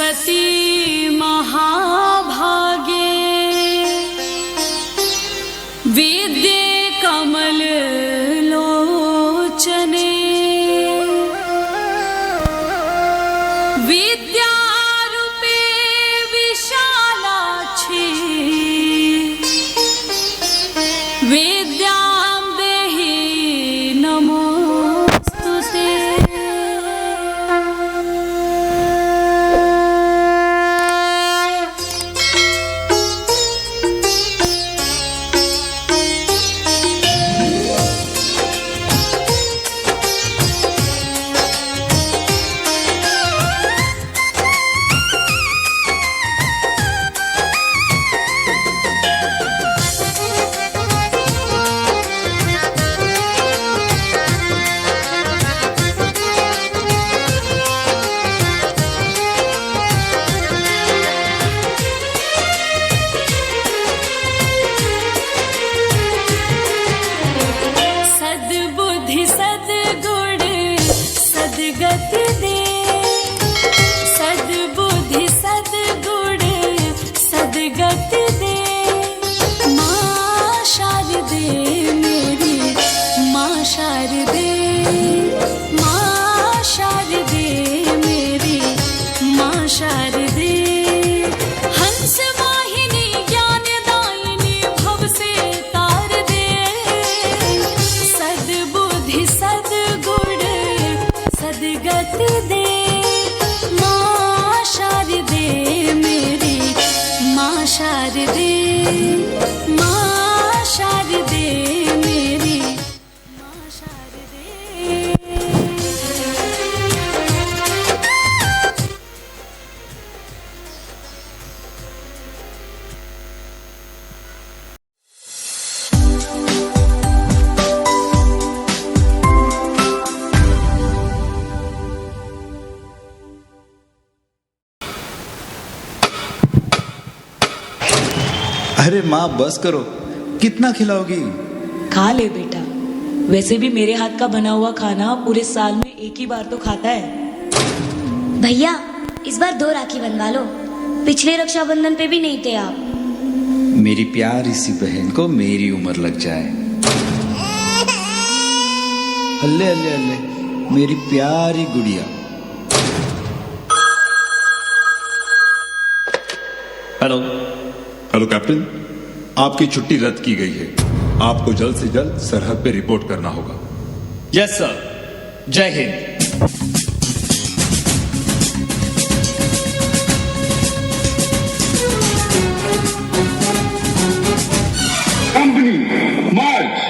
सरस्वती महाभागे विद्ये कमल लोचने विद्यारूपे विशालाक्षी विद्यां देहि नमोस्तुते। अरे माँ बस करो, कितना खिलाओगी? खा ले बेटा, वैसे भी मेरे हाथ का बना हुआ खाना पूरे साल में एक ही बार तो खाता है। भैया इस बार 2 राखी बनवा लो, पिछले रक्षाबंधन पे भी नहीं थे आप। मेरी प्यारी सी बहन को मेरी उम्र लग जाए। अल्ले अल्ले अल्ले, मेरी प्यारी गुड़िया। हेलो हेलो कैप्टन, आपकी छुट्टी रद्द की गई है। आपको जल्द से जल्द सरहद पे रिपोर्ट करना होगा। यस सर, जय हिंद। कंपनी मार्च।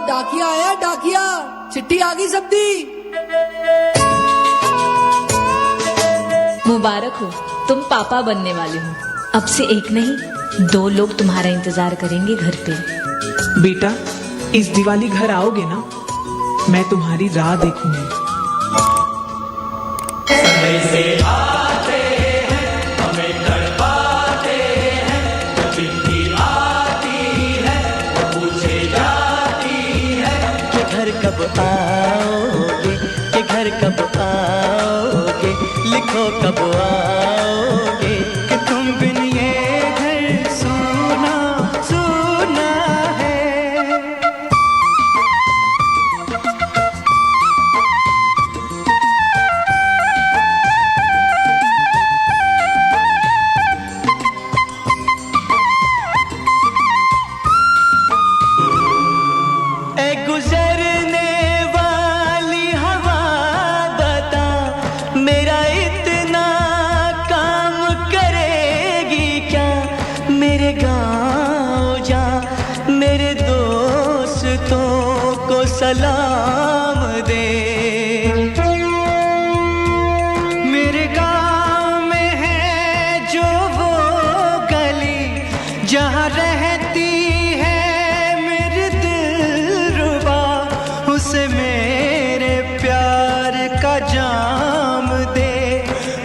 डाकिया आया, डाकिया चिट्ठी आ गई सबदी। मुबारक हो, तुम पापा बनने वाले हो। अब से 1 नहीं 2 लोग तुम्हारा इंतजार करेंगे घर पे। बेटा इस दिवाली घर आओगे ना, मैं तुम्हारी राह देखूंगी। समय से आते हैं, हमें तड़पाते हैं, जब चिट्ठी आती है वो पूछे जाती है कि घर कब आओगे, कि घर कब आओगे, लिखो कब आओगे, कि तुम बिन ये घर सुना सुना है। का जाम दे,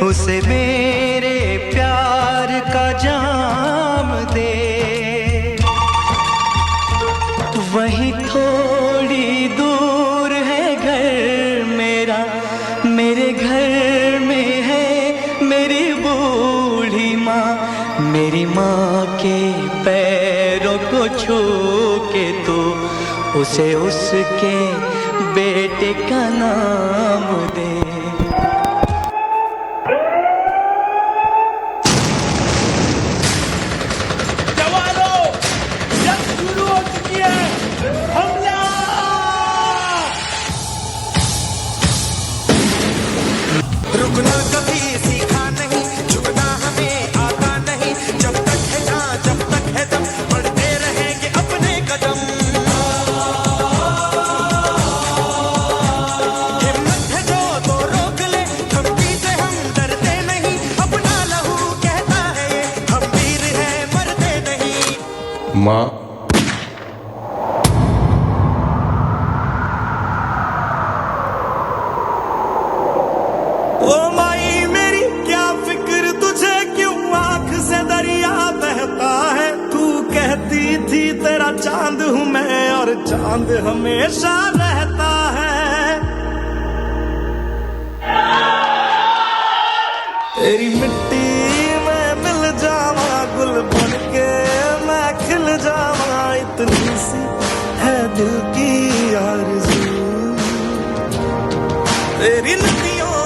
उसे मेरे प्यार का जाम दे। वहीं थोड़ी दूर है घर मेरा, मेरे घर में है मेरी बूढ़ी माँ। मेरी माँ के पैरों को छू के तू उसे उसके बेटे का नाम दे। जवानों, जंग शुरू हो चुकी है, हमला! रुकना कभी सीखा नहीं, झुकना हमें आता नहीं। जब तक है जान, जब तक है दम, बढ़ते रहेंगे अपने कदम। हिम्मत है जो तो रोक ले, थमकी से हम डरते नहीं। अपना लहू कहता है ये, हम वीर हैं मरते नहीं। माँ, ओ माई मेरी क्या फिक्र तुझे, क्यों आंख से दरिया बहता है। तू कहती थी तेरा चांद हूँ मैं, और चांद हमेशा रहता है। तेरी मिट्टी में मिल जावा, गुल बन के मैं खिल जावा। इतनी सी है दिल की आरज़ू, तेरी नदियों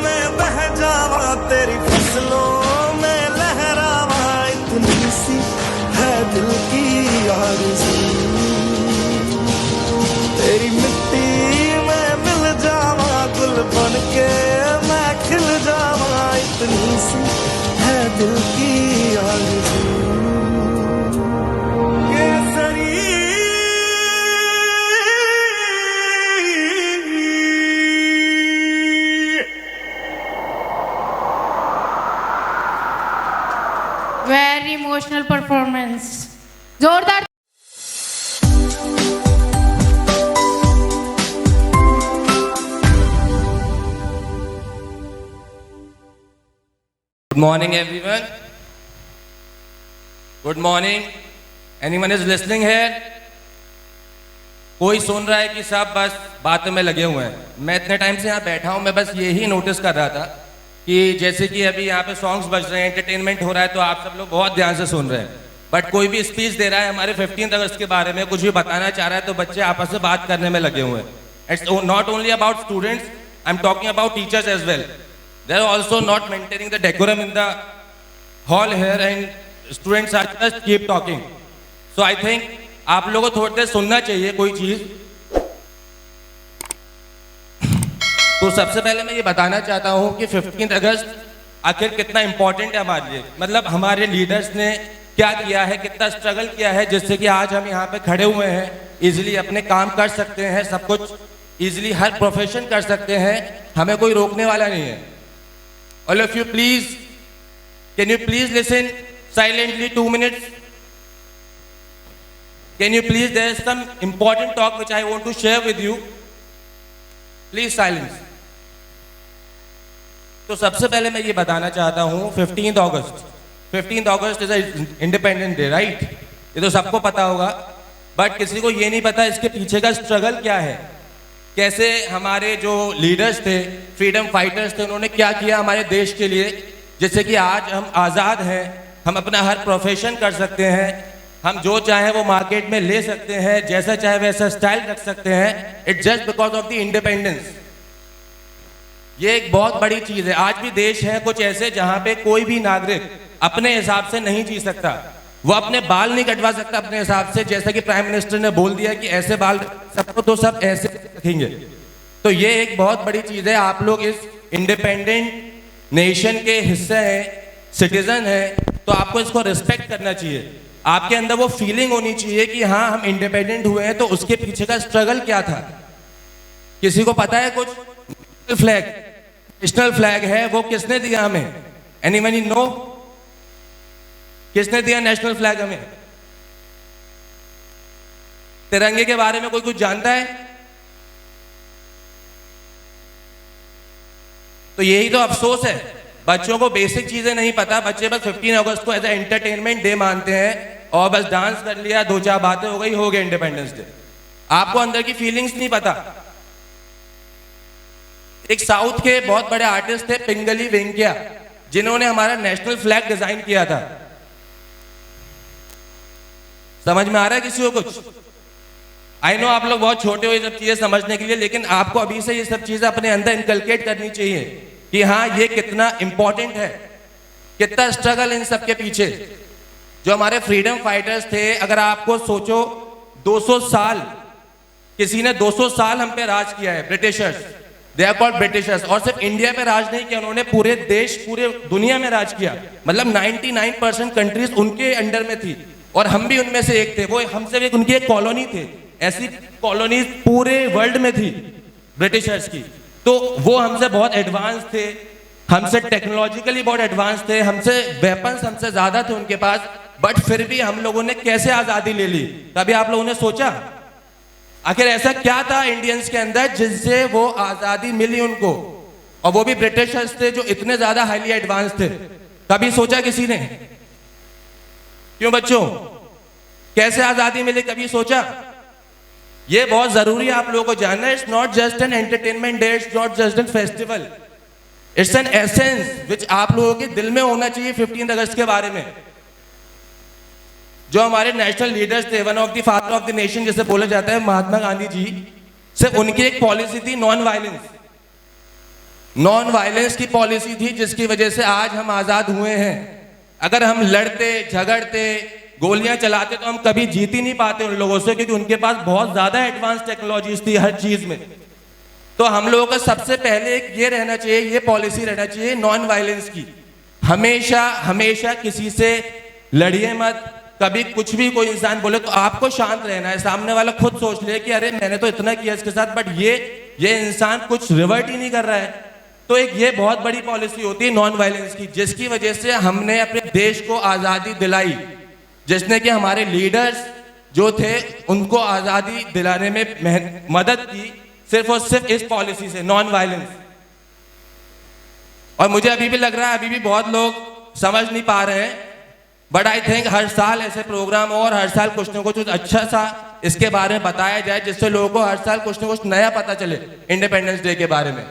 में बह जावा, तेरी फसलों में लहरावा। इतनी सी है दिल की आरज़ू, तेरी मिट्टी में मिल जावा, गुल बन के मैं खिल जावा। इतनी सी है दिल की आरज़ू। वेरी इमोशनल परफॉर्मेंस, जोरदार। Good morning, everyone. Good morning. Anyone is listening here? कोई सुन रहा है कि सब बस बातों में लगे हुए हैं? मैं इतने टाइम से यहाँ बैठा हूँ, मैं बस यही नोटिस कर रहा था कि जैसे कि अभी यहाँ पे सॉन्ग्स बज रहे हैं, एंटरटेनमेंट हो रहा है, तो आप सब लोग बहुत ध्यान से सुन रहे हैं। बट कोई भी स्पीच दे रहा है हमारे 15 अगस्त के बारे में, कुछ भी बताना चाह रहा है, तो बच्चे आपस में बात करने में लगे हुए हैं। It's not only about students, I am talking about teachers as well. They are also not maintaining the decorum in the hall here, and students are just keep talking. So I think आप लोगों को थोड़ी देर सुनना चाहिए कोई चीज। तो सबसे पहले मैं ये बताना चाहता हूँ कि 15 अगस्त आखिर कितना इंपॉर्टेंट है हमारे लिए। मतलब हमारे लीडर्स ने क्या किया है, कितना स्ट्रगल किया है, जिससे कि आज हम यहाँ पे खड़े हुए हैं, इजीली अपने काम कर सकते हैं, सब कुछ इजीली हर प्रोफेशन कर सकते हैं, हमें कोई रोकने वाला नहीं है। All of you, please, can you please listen silently 2 minutes? Can you please, there is some important talk which I want to share with you. Please silence. तो सबसे पहले मैं ये बताना चाहता हूँ 15 अगस्त इज इंडिपेंडेंस डे, राइट? ये तो सबको पता होगा, बट किसी को ये नहीं पता इसके पीछे का स्ट्रगल क्या है। कैसे हमारे जो लीडर्स थे, फ्रीडम फाइटर्स थे, उन्होंने क्या किया हमारे देश के लिए, जिससे कि आज हम आज़ाद हैं, हम अपना हर प्रोफेशन कर सकते हैं, हम जो चाहे वो मार्केट में ले सकते हैं, जैसा चाहे वैसा स्टाइल रख सकते हैं। It's just because of the independence. ये एक बहुत बड़ी चीज़ है। आज भी देश है कुछ ऐसे जहाँ पे कोई भी नागरिक अपने हिसाब से नहीं जी सकता, वो अपने बाल नहीं कटवा सकता अपने हिसाब से, जैसा कि प्राइम मिनिस्टर ने बोल दिया कि ऐसे बाल सबको तो सब ऐसे रखेंगे। तो ये एक बहुत बड़ी चीज है। आप लोग इस इंडिपेंडेंट नेशन के हिस्से हैं, सिटीजन हैं, तो आपको इसको रिस्पेक्ट करना चाहिए। आपके अंदर वो फीलिंग होनी चाहिए कि हाँ हम इंडिपेंडेंट हुए हैं, तो उसके पीछे का स्ट्रगल क्या था। किसी को पता है कुछ? नेशनल फ्लैग है, वो किसने दिया हमें? Anyone know? किसने दिया नेशनल फ्लैग हमें? तिरंगे के बारे में कोई कुछ जानता है? तो यही तो अफसोस है, बच्चों को बेसिक चीजें नहीं पता। बच्चे बस 15 अगस्त को एज ए एंटरटेनमेंट डे मानते हैं और बस डांस कर लिया, 2-4 बातें हो गई, हो गया इंडिपेंडेंस डे। आपको अंदर की फीलिंग्स नहीं पता। एक साउथ के बहुत बड़े आर्टिस्ट थे पिंगली वेंकैया, जिन्होंने हमारा नेशनल फ्लैग डिजाइन किया था। समझ में आ रहा है किसी को कुछ? आई नो आप लोग बहुत छोटे हो ये सब चीजें समझने के लिए, लेकिन आपको अभी से ये सब चीजें अपने अंदर इनकलकेट करनी चाहिए कि हाँ ये कितना इंपॉर्टेंट है, कितना स्ट्रगल इन सब के पीछे। जो हमारे फ्रीडम फाइटर्स थे, अगर आपको सोचो 200 साल, किसी ने 200 साल हम पे राज किया है, Britishers, they are called Britishers. और सिर्फ इंडिया पे राज नहीं किया उन्होंने, पूरे देश, पूरे दुनिया में राज किया। मतलब 99% कंट्रीज उनके अंडर में थी और हम भी उनमें से एक थे। वो हमसे भी उनकी एक कॉलोनी थे, ऐसी कॉलोनीज पूरे वर्ल्ड में थी ब्रिटिशर्स की। तो वो हमसे बहुत एडवांस थे, हमसे टेक्नोलॉजिकली बहुत एडवांस थे, हमसे वेपन्स हमसे ज्यादा थे उनके पास, बट फिर भी हम लोगों ने कैसे आजादी ले ली? कभी आप लोगों ने सोचा आखिर ऐसा क्या था इंडियंस के अंदर जिससे वो आजादी मिली उनको? और वो भी ब्रिटिशर्स थे जो इतने ज्यादा हाईली एडवांस थे। कभी सोचा किसी ने? क्यों बच्चों, कैसे आजादी मिली, कभी सोचा? ये बहुत जरूरी है आप लोगों को जानना। It's not just an entertainment day, it's not just an festival, it's an essence which आप लोगों के दिल में होना चाहिए 15 अगस्त के बारे में। जो हमारे नेशनल लीडर्स थे, one of the father of the nation जैसे बोला जाता है, महात्मा गांधी जी, सिर्फ उनकी एक पॉलिसी थी नॉन वायलेंस। नॉन वायलेंस की पॉलिसी थी जिसकी वजह से आज हम आजाद हुए हैं। अगर हम लड़ते झगड़ते गोलियां चलाते तो हम कभी जीत ही नहीं पाते उन लोगों से, क्योंकि उनके पास बहुत ज्यादा एडवांस टेक्नोलॉजीज थी हर चीज में। तो हम लोगों का सबसे पहले एक ये रहना चाहिए, ये पॉलिसी रहना चाहिए नॉन वायलेंस की। हमेशा हमेशा किसी से लड़िए मत। कभी कुछ भी कोई इंसान बोले तो आपको शांत रहना है। सामने वाला खुद सोच ले कि अरे मैंने तो इतना किया इसके साथ, बट ये इंसान कुछ रिवर्ट ही नहीं कर रहा है। तो एक ये बहुत बड़ी पॉलिसी होती है नॉन वायलेंस की, जिसकी वजह से हमने अपने देश को आजादी दिलाई, जिसने कि हमारे लीडर्स जो थे उनको आजादी दिलाने में मदद की, सिर्फ और सिर्फ इस पॉलिसी से, नॉन वायलेंस। और मुझे अभी भी लग रहा है अभी भी बहुत लोग समझ नहीं पा रहे हैं, बट आई थिंक हर साल ऐसे प्रोग्राम और हर साल कुछ ना कुछ अच्छा सा इसके बारे में बताया जाए, जिससे लोगों को हर साल कुछ ना कुछ नया पता चले इंडिपेंडेंस डे के बारे में।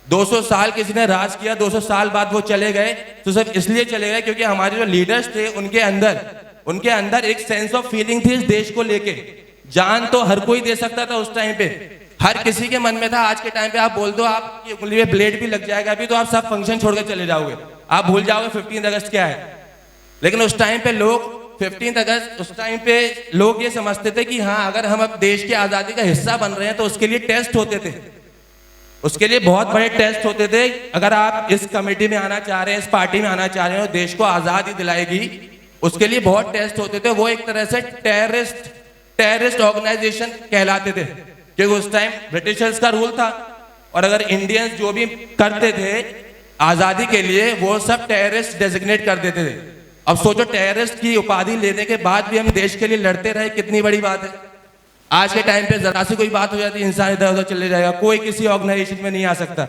200 साल किसी ने राज किया, 200 साल बाद वो चले गए तो सिर्फ इसलिए चले गए क्योंकि हमारे जो लीडर्स थे उनके अंदर एक सेंस ऑफ फीलिंग थी इस देश को लेके। जान तो हर कोई दे सकता था उस टाइम पे, हर किसी के मन में था। आज के टाइम पे आप बोल दो आपकी उंगली में ब्लेड भी लग जाएगा अभी तो आप सब फंक्शन छोड़कर चले जाओगे, आप भूल जाओगे 15 अगस्त क्या है। लेकिन उस टाइम पे लोग 15 अगस्त, उस टाइम पे लोग ये समझते थे कि हाँ अगर हम अब देश की आजादी का हिस्सा बन रहे हैं तो उसके लिए टेस्ट होते थे, उसके लिए बहुत बड़े टेस्ट होते थे। अगर आप इस कमेटी में आना चाह रहे हैं, इस पार्टी में आना चाह रहे हो, देश को आजादी दिलाएगी, उसके लिए बहुत टेस्ट होते थे। वो एक तरह से टेररिस्ट ऑर्गेनाइजेशन कहलाते थे, क्योंकि उस टाइम ब्रिटिशर्स का रूल था। और अगर इंडियंस जो भी करते थे आजादी के लिए, वो सब टेररिस्ट डेजिग्नेट कर देते थे। अब सोचो टेररिस्ट की उपाधि लेने के बाद भी हम देश के लिए लड़ते रहे, कितनी बड़ी बात है। आज के टाइम पे जरा सी कोई बात हो जाती है इंसान इधर उधर चले जाएगा, कोई किसी ऑर्गेनाइजेशन में नहीं आ सकता।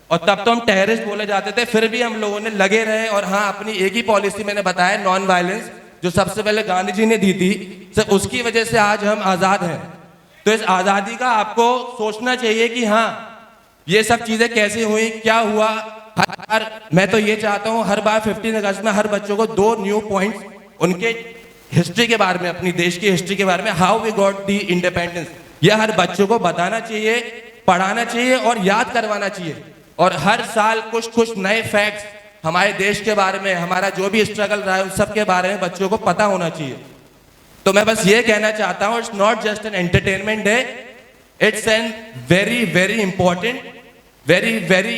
और तब तो हम टेररिस्ट बोले जाते थे, फिर भी हम लोगों ने लगे रहे। और हाँ, अपनी एक ही पॉलिसी मैंने बताया नॉन वायलेंस, जो सबसे पहले गांधी जी ने दी थी, सिर्फ उसकी वजह से आज हम आजाद हैं। तो इस आजादी का आपको सोचना चाहिए कि हाँ ये सब चीजें कैसे हुई, क्या हुआ। मैं तो ये चाहता हूं हर बार 15 अगस्त में हर बच्चों को 2 न्यू पॉइंट्स उनके हिस्ट्री के बारे में, अपनी देश की हिस्ट्री के बारे में, how we got the independence, ये हर बच्चों को बताना चाहिए, पढ़ाना चाहिए और याद करवाना चाहिए। और हर साल कुछ नए फैक्ट्स हमारे देश के बारे में, हमारा जो भी स्ट्रगल रहा है उस सब के बारे में बच्चों को पता होना चाहिए। तो मैं बस ये कहना चाहता हूं, it's not just an entertainment day, it's an very very important, very very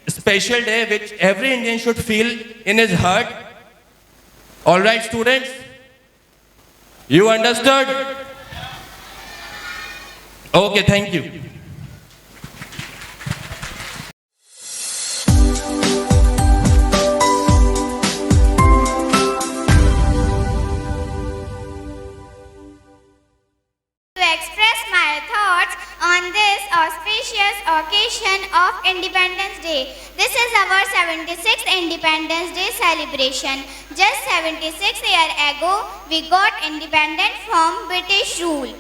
special day which every Indian should feel in his heart. All right, students, you understood? Okay, thank you. To express my thoughts on this auspicious occasion of of Independence Day. This is our 76th Independence Day celebration. Just 76 years ago, we got independent from British rule.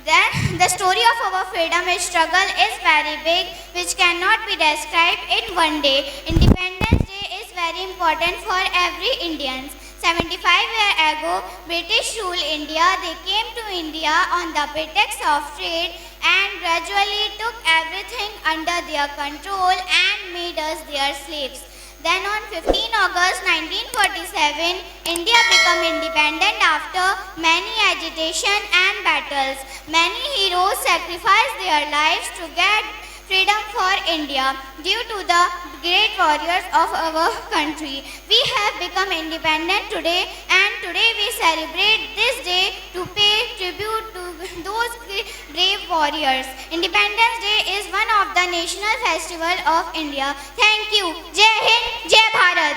The story of our freedom struggle is very big, which cannot be described in one day. Independence Day is very important for every Indian. 75 years ago, British ruled India. They came to India on the pretext of trade and gradually took everything under their control and made us their slaves. Then on 15 August 1947, India became independent after many agitation and battles. Many heroes sacrificed their lives to get freedom for India. Due to the great warriors of our country, we have become independent today, and today we celebrate this day to pay tribute to those brave warriors. Independence Day is one of the national festival of India. Thank you. Jai Hind, Jai Bharat.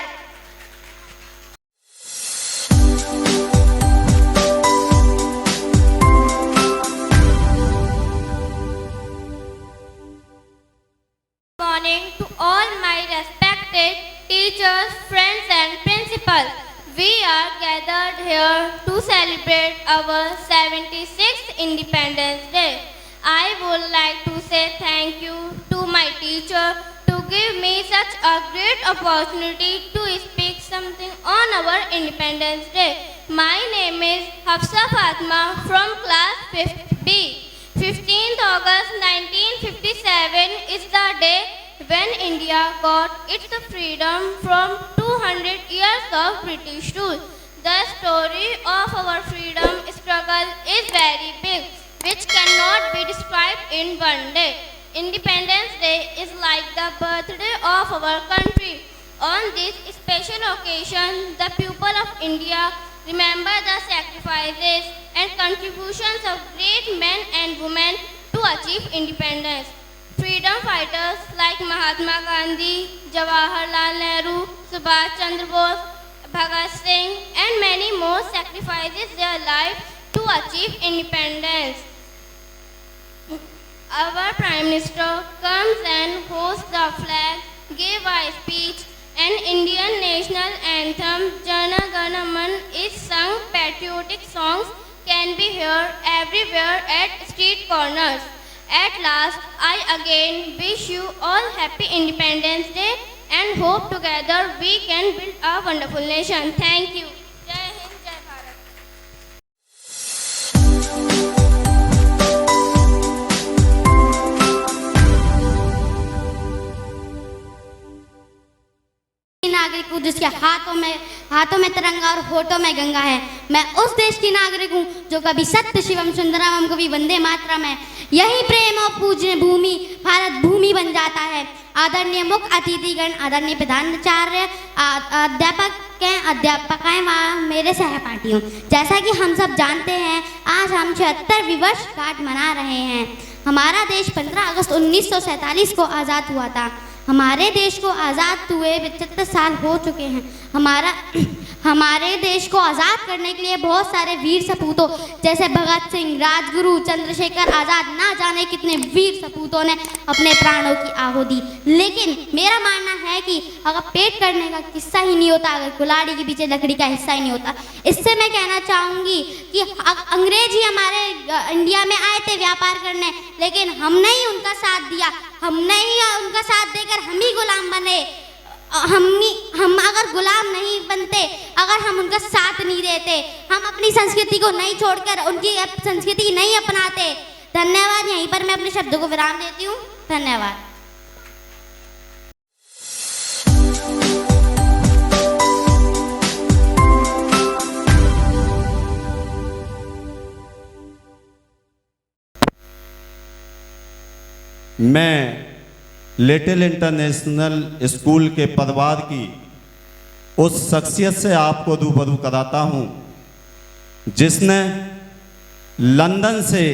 Morning to all my respected teachers, friends and principal. We are gathered here to celebrate our 76th Independence Day. I would like to say thank you to my teacher to give me such a great opportunity to speak something on our Independence Day. My name is Hafsa Fatma from class 5th B. 15th August 1957 is the day when India got its freedom from 200 years of British rule. The story of our freedom struggle is very big, which cannot be described in one day. Independence Day is like the birthday of our country. On this special occasion, the people of India remember the sacrifices and contributions of great men and women to achieve independence. Freedom fighters like Mahatma Gandhi, Jawaharlal Nehru, Subhash Chandra Bose, Bhagat Singh and many more sacrifices their life to achieve independence. Our Prime Minister comes and hosts the flag, gave a speech, and Indian national anthem Jana Gana Man is sung. Patriotic songs can be heard everywhere at street corners. At last, I again wish you all happy Independence Day and hope together we can build a wonderful nation. Thank you. Jai Hind, Jai Bharat. नागरिक हूँ जिसके हाथों में तिरंगा और होठों में गंगा है। मैं उस देश की नागरिक हूँ जो कभी सत्य शिवम सुंदरम कभी वंदे मातरम है। यही प्रेम और पूजने भूमि भारत भूमि बन जाता है। आदरणीय मुख्य अतिथिगण, आदरणीय प्रधानाचार्य, अध्यापकाएं व मेरे सहपाठियों, जैसा कि हम सब जानते हैं आज हम 76वीं वर्षगांठ मना रहे हैं। हमारा देश 15 अगस्त 1947 को आज़ाद हुआ था। हमारे देश को आज़ाद हुए 75 साल हो चुके हैं। हमारे देश को आज़ाद करने के लिए बहुत सारे वीर सपूतों जैसे भगत सिंह, राजगुरु, चंद्रशेखर आज़ाद, ना जाने कितने वीर सपूतों ने अपने प्राणों की आहुति। लेकिन मेरा मानना है कि अगर पेट करने का किस्सा ही नहीं होता, अगर कुल्हाड़ी के पीछे लकड़ी का हिस्सा ही नहीं होता। इससे मैं कहना चाहूँगी कि अंग्रेज ही हमारे इंडिया में आए थे व्यापार करने, लेकिन हमने ही उनका साथ दिया। हमने ही उनका साथ देकर हम ही गुलाम बने। हम अगर गुलाम नहीं बनते, अगर हम उनका साथ नहीं देते, हम अपनी संस्कृति को नहीं छोड़कर उनकी संस्कृति नहीं अपनाते। धन्यवाद। यहीं पर मैं अपने शब्दों को विराम देती हूँ। धन्यवाद। मैं लिटिल इंटरनेशनल स्कूल के पदवार की उस शख्सियत से आपको रूबरू कराता हूँ जिसने लंदन से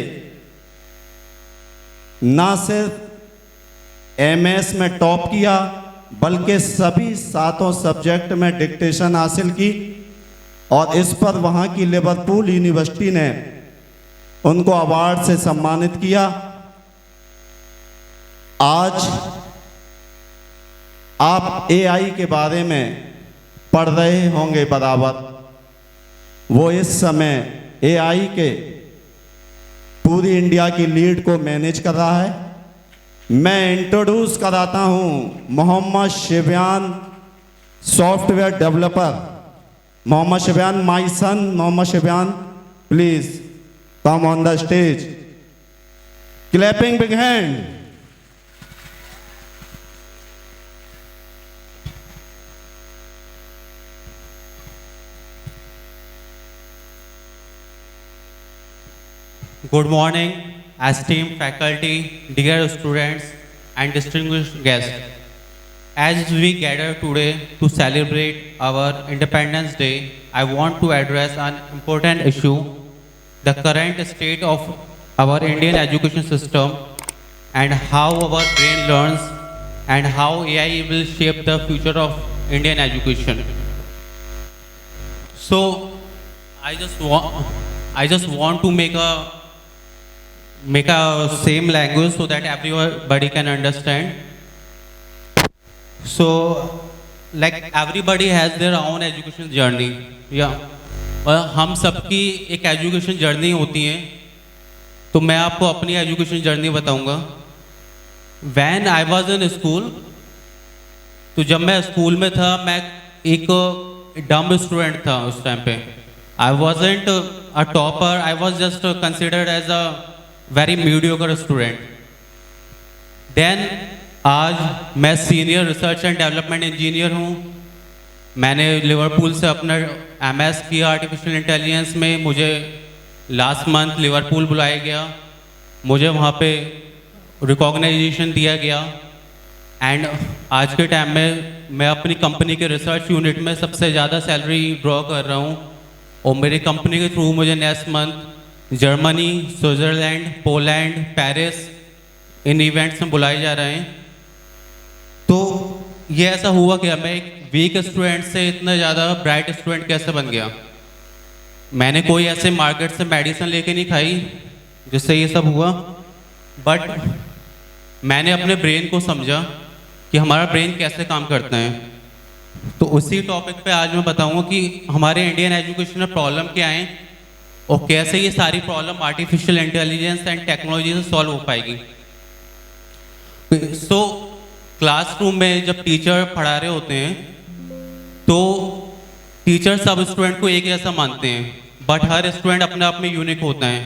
ना सिर्फ एमएस में टॉप किया बल्कि सभी 7 सब्जेक्ट में डिक्टेशन हासिल की और इस पर वहाँ की लिवरपूल यूनिवर्सिटी ने उनको अवार्ड से सम्मानित किया। आज आप एआई के बारे में पढ़ रहे होंगे बराबर। वो इस समय एआई के पूरी इंडिया की लीड को मैनेज कर रहा है। मैं इंट्रोड्यूस कराता हूं Mohammed Shibyan, software developer. Mohammed Shibyan, my son Mohammed Shibyan, please come on the stage. Clapping big hand. Good morning, esteemed faculty, dear students, and distinguished guests. As we gather today to celebrate our Independence Day, I want to address an important issue: the current state of our Indian education system and how our brain learns and how AI will shape the future of Indian education. So, I just want to make a same language so that everybody can understand. So, like everybody has their own education journey, और हम सबकी एक education journey होती है। तो मैं आपको अपनी एजुकेशन जर्नी बताऊंगा। When I was in school, तो जब मैं स्कूल में था, मैं एक डम स्टूडेंट था उस टाइम पे। I wasn't a topper, I was just considered as a very mediocre student. Then आज मैं senior research and development engineer हूँ। मैंने लिवरपूल से अपना MS किया आर्टिफिशियल इंटेलिजेंस में। मुझे लास्ट मंथ लिवरपूल बुलाया गया, मुझे वहाँ पे रिकॉग्नाइजेशन दिया गया। एंड आज के टाइम में मैं अपनी कंपनी के रिसर्च यूनिट में सबसे ज़्यादा सैलरी ड्रॉ कर रहा हूँ। और मेरी कंपनी के थ्रू मुझे next month Germany, Switzerland, Poland, Paris इन इवेंट्स में बुलाए जा रहे हैं। तो ये ऐसा हुआ कि मैं एक वीक स्टूडेंट से इतना ज़्यादा ब्राइट स्टूडेंट कैसे बन गया। मैंने कोई ऐसे मार्केट से मेडिसिन लेके नहीं खाई जिससे ये सब हुआ, बट मैंने अपने ब्रेन को समझा कि हमारा ब्रेन कैसे काम करता है। तो उसी टॉपिक पे आज मैं बताऊंगा कि हमारे इंडियन एजुकेशन में प्रॉब्लम क्या है और कैसे ये सारी problem artificial intelligence and technology से सॉल्व हो पाएगी। सो क्लासरूम में जब टीचर पढ़ा रहे होते हैं तो टीचर सब स्टूडेंट को एक जैसा मानते हैं, बट हर स्टूडेंट अपने आप में यूनिक होता है।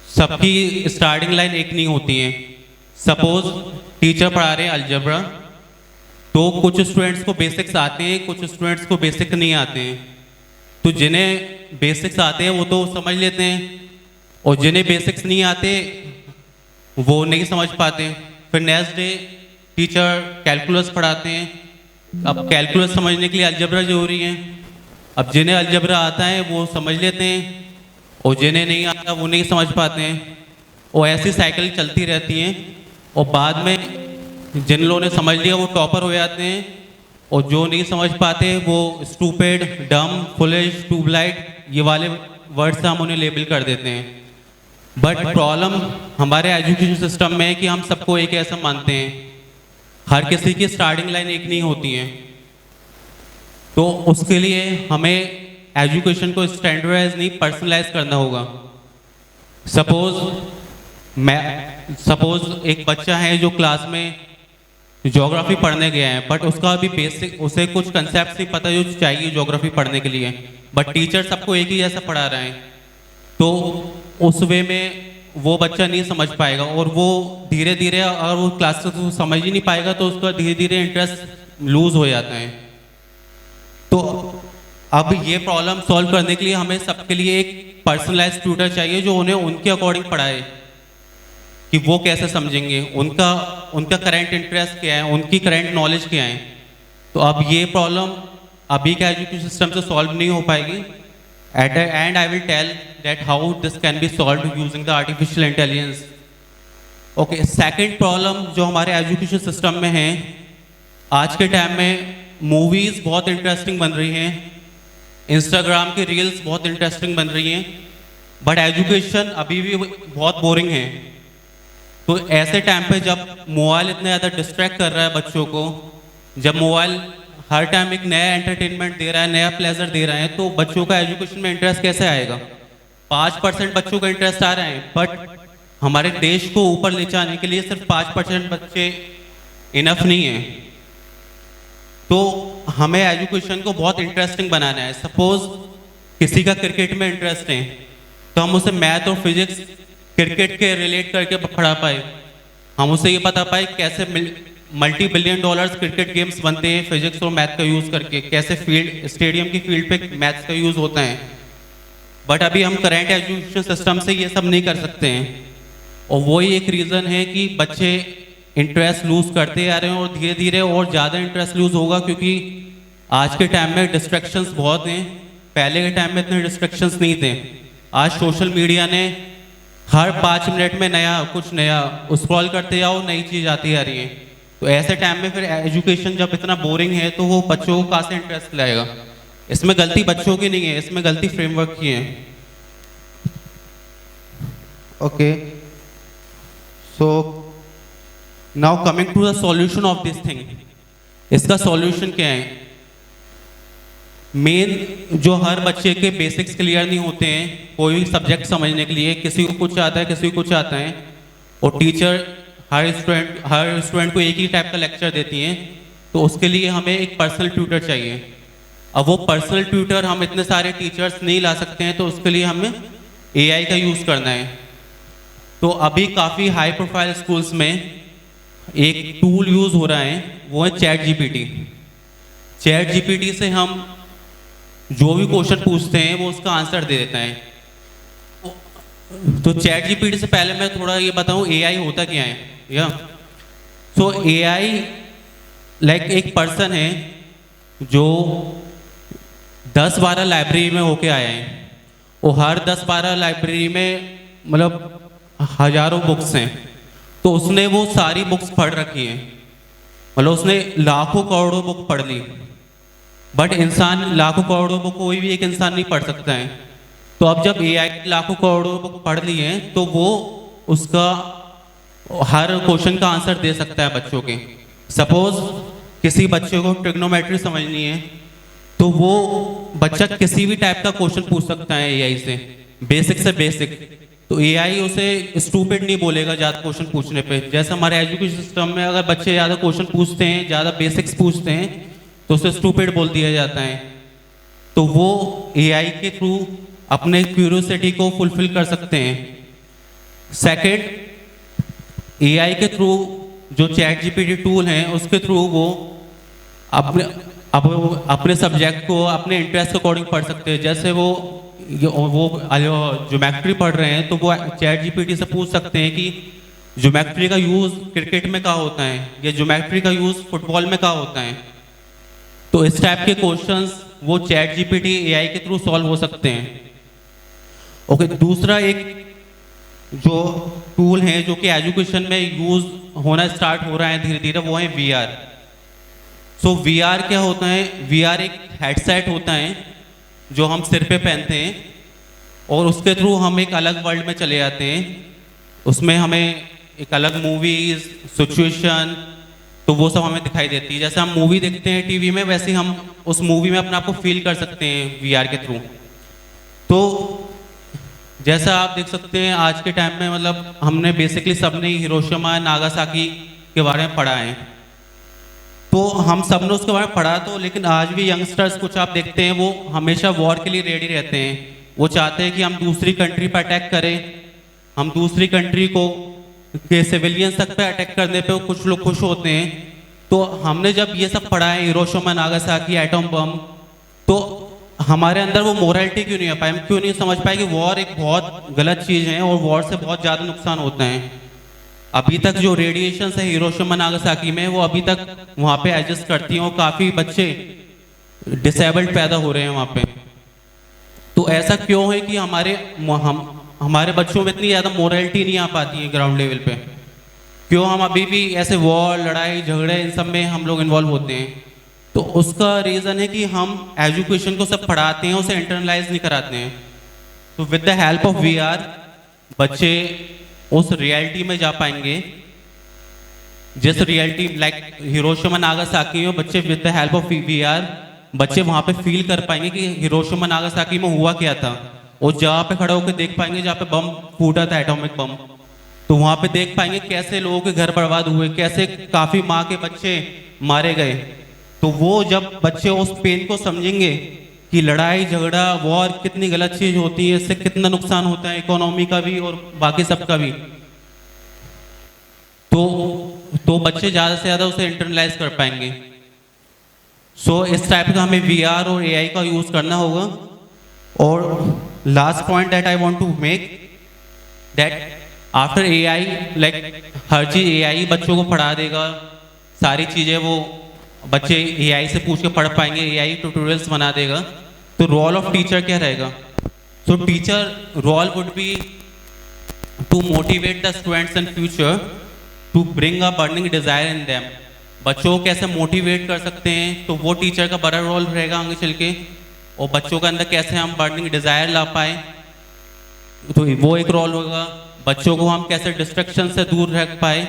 सबकी स्टार्टिंग लाइन एक नहीं होती है। सपोज टीचर पढ़ा रहे हैं अलजेब्रा, तो कुछ स्टूडेंट्स को बेसिक्स आते हैं, कुछ स्टूडेंट्स को बेसिक नहीं आते हैं। तो जिन्हें बेसिक्स आते हैं वो तो समझ लेते हैं, और जिन्हें बेसिक्स नहीं आते वो नहीं समझ पाते। फिर नेक्स्ट डे टीचर कैलकुलस पढ़ाते हैं। अब कैलकुलस समझने के लिए अलजेब्रा जरूरी है। अब जिन्हें अलजेब्रा आता है वो समझ लेते हैं, और जिन्हें नहीं आता वो नहीं समझ पाते हैं। और ऐसी साइकिल चलती रहती है, और बाद में जिन लोगों ने समझ लिया वो टॉपर हो जाते हैं, और जो नहीं समझ पाते वो स्टूपिड, डम, फुलिश, ट्यूबलाइट ये वाले वर्ड से हम उन्हें लेबल कर देते हैं। बट प्रॉब्लम हमारे एजुकेशन सिस्टम में है कि हम सबको एक ऐसा मानते हैं। हर किसी की स्टार्टिंग लाइन एक नहीं होती है। तो उसके लिए हमें एजुकेशन को स्टैंडर्डाइज नहीं पर्सनलाइज करना होगा। सपोज एक बच्चा है जो क्लास में ज्योग्राफी पढ़ने गया है, बट उसका अभी बेसिक उसे कुछ कंसेप्ट नहीं पता जो चाहिए ज्योग्राफी पढ़ने के लिए, बट टीचर सबको एक ही जैसा पढ़ा रहे हैं। तो उस वे में वो बच्चा नहीं समझ पाएगा, और वो धीरे धीरे अगर वो क्लास को समझ ही नहीं पाएगा तो उसका धीरे धीरे इंटरेस्ट लूज हो जाता है। तो अब ये प्रॉब्लम सॉल्व करने के लिए हमें सबके लिए एक पर्सनलाइज्ड ट्यूटर चाहिए जो उन्हें उनके अकॉर्डिंग पढ़ाए कि वो कैसे समझेंगे, उनका करंट इंटरेस्ट क्या है, उनकी करंट नॉलेज क्या है। तो अब ये प्रॉब्लम अभी का एजुकेशन सिस्टम से सॉल्व नहीं हो पाएगी। At the end, I will tell that how this can be solved using the artificial intelligence. Okay, second problem जो हमारे एजुकेशन सिस्टम में है, आज के टाइम में मूवीज बहुत इंटरेस्टिंग बन रही हैं, इंस्टाग्राम की रील्स बहुत इंटरेस्टिंग बन रही हैं, बट एजुकेशन अभी भी बहुत बोरिंग है। तो ऐसे टाइम पे जब मोबाइल इतना ज़्यादा डिस्ट्रैक्ट कर रहा है बच्चों को, जब मोबाइल हर टाइम एक नया एंटरटेनमेंट दे रहा है, नया प्लेजर दे रहा है, तो बच्चों का एजुकेशन में इंटरेस्ट कैसे आएगा? 5% बच्चों का इंटरेस्ट आ रहा है, बट हमारे देश को ऊपर ले जाने के लिए सिर्फ 5% बच्चे इनफ नहीं है। तो हमें एजुकेशन को बहुत इंटरेस्टिंग बनाना है। सपोज किसी का क्रिकेट में इंटरेस्ट है, तो हम उसे मैथ और फिजिक्स क्रिकेट के रिलेट करके पढ़ा पाए, हम उसे ये बता पाए कैसे $multi billion क्रिकेट गेम्स बनते हैं फिजिक्स और मैथ का यूज़ करके, कैसे फील्ड स्टेडियम की फील्ड पे मैथ्स का यूज़ होता है। बट अभी हम करंट एजुकेशन सिस्टम से ये सब नहीं कर सकते हैं, और वही एक रीज़न है कि बच्चे इंटरेस्ट लूज़ करते आ रहे हैं, और धीरे धीरे और ज़्यादा इंटरेस्ट लूज़ होगा, क्योंकि आज के टाइम में डिस्ट्रैक्शंस बहुत हैं। पहले के टाइम में इतने डिस्ट्रैक्शंस नहीं थे। आज सोशल मीडिया ने हर 5 मिनट में कुछ नया स्क्रॉल करते जाओ, नई चीज़ आती आ रही है। तो ऐसे टाइम में फिर एजुकेशन जब इतना बोरिंग है, तो वो बच्चों को कहाँ से इंटरेस्ट लाएगा? इसमें गलती बच्चों की नहीं है, इसमें गलती फ्रेमवर्क की है। Okay, so now coming to the solution of this thing. इसका सॉल्यूशन क्या है? मेन जो हर बच्चे के बेसिक्स क्लियर नहीं होते हैं कोई भी सब्जेक्ट समझने के लिए, किसी को कुछ आता है, किसी को कुछ आता है, और टीचर हर स्टूडेंट को एक ही टाइप का लेक्चर देती हैं, तो उसके लिए हमें एक पर्सनल ट्यूटर चाहिए। अब वो पर्सनल ट्यूटर हम इतने सारे टीचर्स नहीं ला सकते हैं, तो उसके लिए हमें AI का यूज़ करना है। तो अभी काफ़ी हाई प्रोफाइल स्कूल्स में एक टूल यूज़ हो रहा है, वो है ChatGPT। ChatGPT से हम जो भी क्वेश्चन पूछते हैं वो उसका आंसर दे देता है। तो ChatGPT से पहले मैं थोड़ा ये बताऊं AI होता क्या है। या सो AI लाइक एक पर्सन है जो 10-12 लाइब्रेरी में होके आया है, और हर 10-12 लाइब्रेरी में मतलब हजारों बुक्स हैं, तो उसने वो सारी बुक्स पढ़ रखी हैं, मतलब उसने लाखों करोड़ों बुक पढ़ ली। बट इंसान लाखों करोड़ों बुक कोई भी एक इंसान नहीं पढ़ सकता है। तो अब जब AI लाखों करोड़ों बुक पढ़ ली हैं, तो वो उसका हर क्वेश्चन का आंसर दे सकता है बच्चों के। सपोज किसी बच्चे को ट्रिग्नोमेट्री समझनी है, तो वो बच्चा किसी भी टाइप का क्वेश्चन पूछ सकता है AI से, बेसिक से बेसिक। तो AI उसे स्टूपिड नहीं बोलेगा ज़्यादा क्वेश्चन पूछने पे। जैसे हमारे एजुकेशन सिस्टम में अगर बच्चे ज़्यादा क्वेश्चन पूछते हैं, ज़्यादा बेसिक्स पूछते हैं, तो उसे स्टूपिड बोल दिया जाता है। तो वो AI के थ्रू अपने क्यूरियोसिटी को फुलफिल कर सकते हैं। सेकंड, AI के थ्रू जो ChatGPT टूल है, उसके थ्रू वो अपने सब्जेक्ट को अपने इंटरेस्ट के अकॉर्डिंग पढ़ सकते हैं। जैसे वो ज्योमेट्री पढ़ रहे हैं, तो वो ChatGPT से पूछ सकते हैं कि ज्योमेट्री का यूज़ क्रिकेट में कहाँ होता है, या ज्योमेट्री का यूज़ फुटबॉल में कहाँ होता है। तो इस टाइप के क्वेश्चंस वो ChatGPT AI के थ्रू सॉल्व हो सकते हैं। ओके, दूसरा एक जो टूल है जो कि एजुकेशन में यूज़ होना स्टार्ट हो रहा है धीरे धीरे, वो है VR। सो VR क्या होता है? VR एक हेडसेट होता है जो हम सिर पे पहनते हैं, और उसके थ्रू हम एक अलग वर्ल्ड में चले जाते हैं। उसमें हमें एक अलग मूवीज, सिचुएशन, तो वो सब हमें दिखाई देती है। जैसे हम मूवी देखते हैं टीवी में, वैसे ही हम उस मूवी में अपने आप को फील कर सकते हैं VR के थ्रू। तो जैसा आप देख सकते हैं आज के टाइम में, मतलब हमने बेसिकली सबने हिरोशिमा नागासाकी के बारे में पढ़ा है, तो हम सब ने उसके बारे में पढ़ा, तो लेकिन आज भी यंगस्टर्स कुछ आप देखते हैं वो हमेशा वॉर के लिए रेडी रहते हैं। वो चाहते हैं कि हम दूसरी कंट्री पर अटैक करें, हम दूसरी कंट्री को के सिविलियंस तक पे अटैक करने पे कुछ लोग खुश होते हैं। तो हमने जब ये सब पढ़ा है, हिरोशिमा नागासाकी, एटम बम, तो हमारे अंदर वो मोरालिटी क्यों नहीं आ पाए? हम क्यों नहीं समझ पाए कि वॉर एक बहुत गलत चीज़ है और वॉर से बहुत ज़्यादा नुकसान होता है। अभी तक जो रेडिएशन है हिरोशिमा नागासाकी में, वो अभी तक वहाँ पे एडजस्ट करती हैं, और काफ़ी बच्चे डिसेबल्ड पैदा हो रहे हैं वहाँ पे। तो ऐसा क्यों है कि हमारे बच्चों में इतनी ज़्यादा मोरालिटी नहीं आ पाती है ग्राउंड लेवल पे? क्यों हम अभी भी ऐसे वॉर, लड़ाई झगड़े, इन सब में हम लोग इन्वॉल्व होते हैं? तो उसका रीज़न है कि हम एजुकेशन को सब पढ़ाते हैं, उसे इंटरनलाइज नहीं कराते हैं। तो with the help of VR बच्चे उस रियलिटी में जा पाएंगे, जिस रियलिटी लाइक हिरोशिमा नागासाकी में बच्चे with the help of VR बच्चे वहां पे फील कर पाएंगे कि हिरोशिमा नागासाकी में हुआ क्या था, और जहाँ पे खड़े होकर देख पाएंगे जहाँ पे बम फूटा था, एटॉमिक बम, तो वहां पे देख पाएंगे कैसे लोगों के घर बर्बाद हुए, कैसे काफी माँ के बच्चे मारे गए। तो वो जब बच्चे उस पेन को समझेंगे कि लड़ाई झगड़ा वॉर कितनी गलत चीज होती है, इससे कितना नुकसान होता है इकोनॉमी का भी और बाकी सबका भी, तो बच्चे ज्यादा से ज्यादा उसे इंटरनलाइज कर पाएंगे। सो इस टाइप का हमें VR और AI का यूज करना होगा। और last point that I want to make that after AI like हर चीज AI बच्चों को पढ़ा देगा, सारी चीजें वो बच्चे AI से पूछ के पढ़ पाएंगे, AI ट्यूटोरियल्स बना देगा। तो रोल ऑफ टीचर क्या रहेगा? So teacher role would be to motivate the students in future to bring a burning desire in them. बच्चों को कैसे मोटिवेट कर सकते हैं, तो वो टीचर का बड़ा रोल रहेगा आगे चल के। और बच्चों के अंदर कैसे हम बर्निंग डिजायर ला पाए, तो वो एक रोल होगा। बच्चों को हम कैसे डिस्ट्रैक्शन से दूर रख पाए,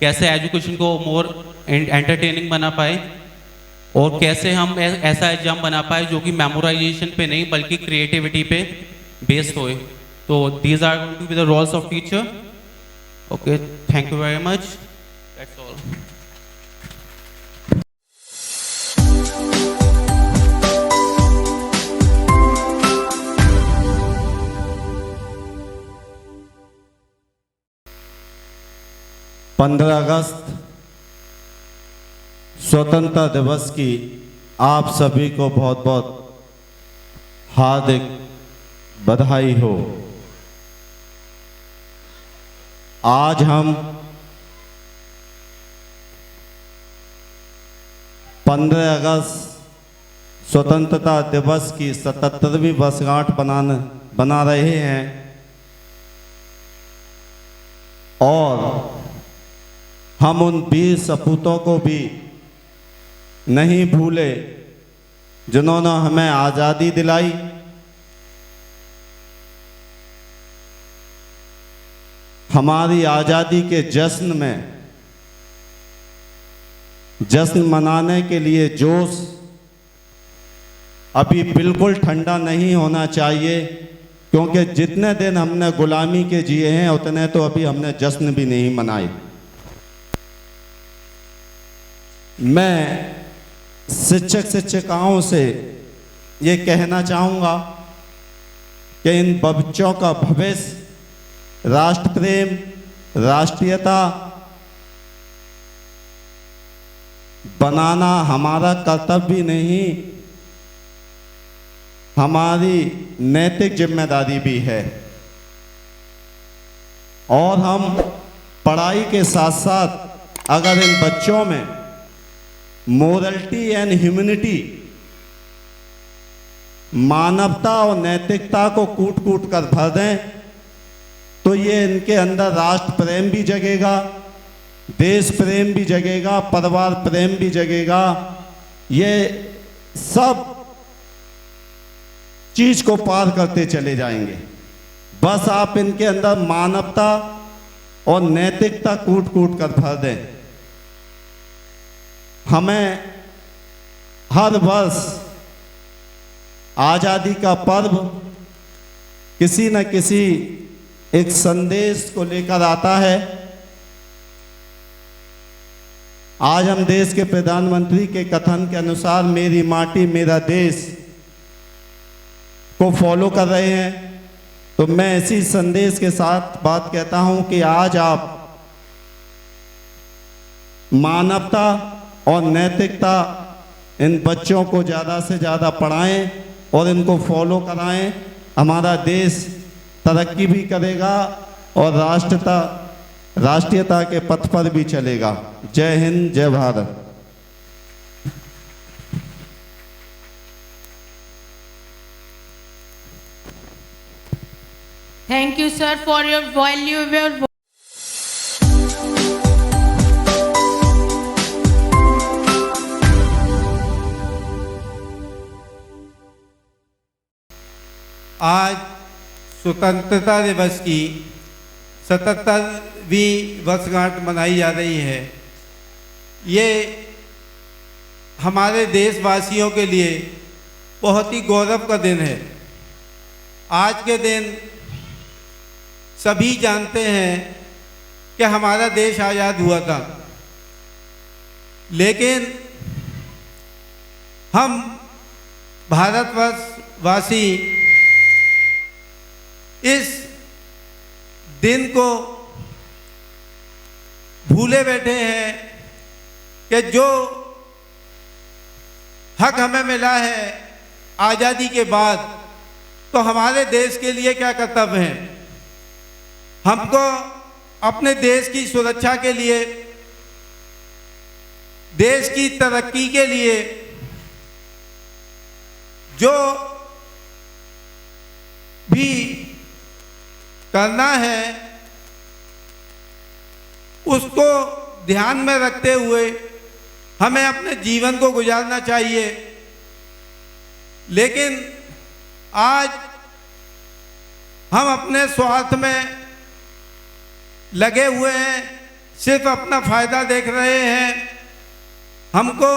कैसे एजुकेशन को मोर एंटरटेनिंग बना पाए, और कैसे हम ऐसा एग्जाम बना पाए जो कि मेमोराइजेशन पे नहीं बल्कि क्रिएटिविटी पे बेस्ड होए। तो these are going to be the roles of teacher. Okay, thank you very much, that's all. पंद्रह अगस्त स्वतंत्रता दिवस की आप सभी को बहुत बहुत हार्दिक बधाई हो। आज हम 15 अगस्त स्वतंत्रता दिवस की 77वीं वर्षगांठ बना रहे हैं, और हम उन वीर सपूतों को भी नहीं भूले जिन्होंने हमें आज़ादी दिलाई। हमारी आज़ादी के जश्न मनाने के लिए जोश अभी बिल्कुल ठंडा नहीं होना चाहिए, क्योंकि जितने दिन हमने गुलामी के जिए हैं उतने तो अभी हमने जश्न भी नहीं मनाए। मैं शिक्षिकाओं से ये कहना चाहूँगा कि इन बच्चों का भविष्य राष्ट्र प्रेम, राष्ट्रीयता बनाना हमारा कर्तव्य नहीं, हमारी नैतिक जिम्मेदारी भी है। और हम पढ़ाई के साथ साथ अगर इन बच्चों में मोरलिटी एंड ह्यूमैनिटी, मानवता और नैतिकता को कूट कूट कर भर दें, तो ये इनके अंदर राष्ट्र प्रेम भी जगेगा, देश प्रेम भी जगेगा, परिवार प्रेम भी जगेगा। ये सब चीज को पार करते चले जाएंगे। बस आप इनके अंदर मानवता और नैतिकता कूट कूट कर भर दें। हमें हर वर्ष आज़ादी का पर्व किसी न किसी एक संदेश को लेकर आता है। आज हम देश के प्रधानमंत्री के कथन के अनुसार मेरी माटी मेरा देश को फॉलो कर रहे हैं, तो मैं इसी संदेश के साथ बात कहता हूं कि आज आप मानवता और नैतिकता इन बच्चों को ज़्यादा से ज़्यादा पढ़ाएं और इनको फॉलो कराएं। हमारा देश तरक्की भी करेगा और राष्ट्रीयता के पथ पर भी चलेगा। जय हिंद, जय Bharat. Thank you, sir, for your valuable. आज स्वतंत्रता दिवस की 77वीं वर्षगांठ मनाई जा रही है। ये हमारे देशवासियों के लिए बहुत ही गौरव का दिन है। आज के दिन सभी जानते हैं कि हमारा देश आज़ाद हुआ था, लेकिन हम भारतवर्षवासी इस दिन को भूले बैठे हैं कि जो हक हमें मिला है आज़ादी के बाद, तो हमारे देश के लिए क्या कर्तव्य हैं। हमको अपने देश की सुरक्षा के लिए, देश की तरक्की के लिए जो भी करना है उसको ध्यान में रखते हुए हमें अपने जीवन को गुजारना चाहिए। लेकिन आज हम अपने स्वार्थ में लगे हुए हैं, सिर्फ अपना फायदा देख रहे हैं। हमको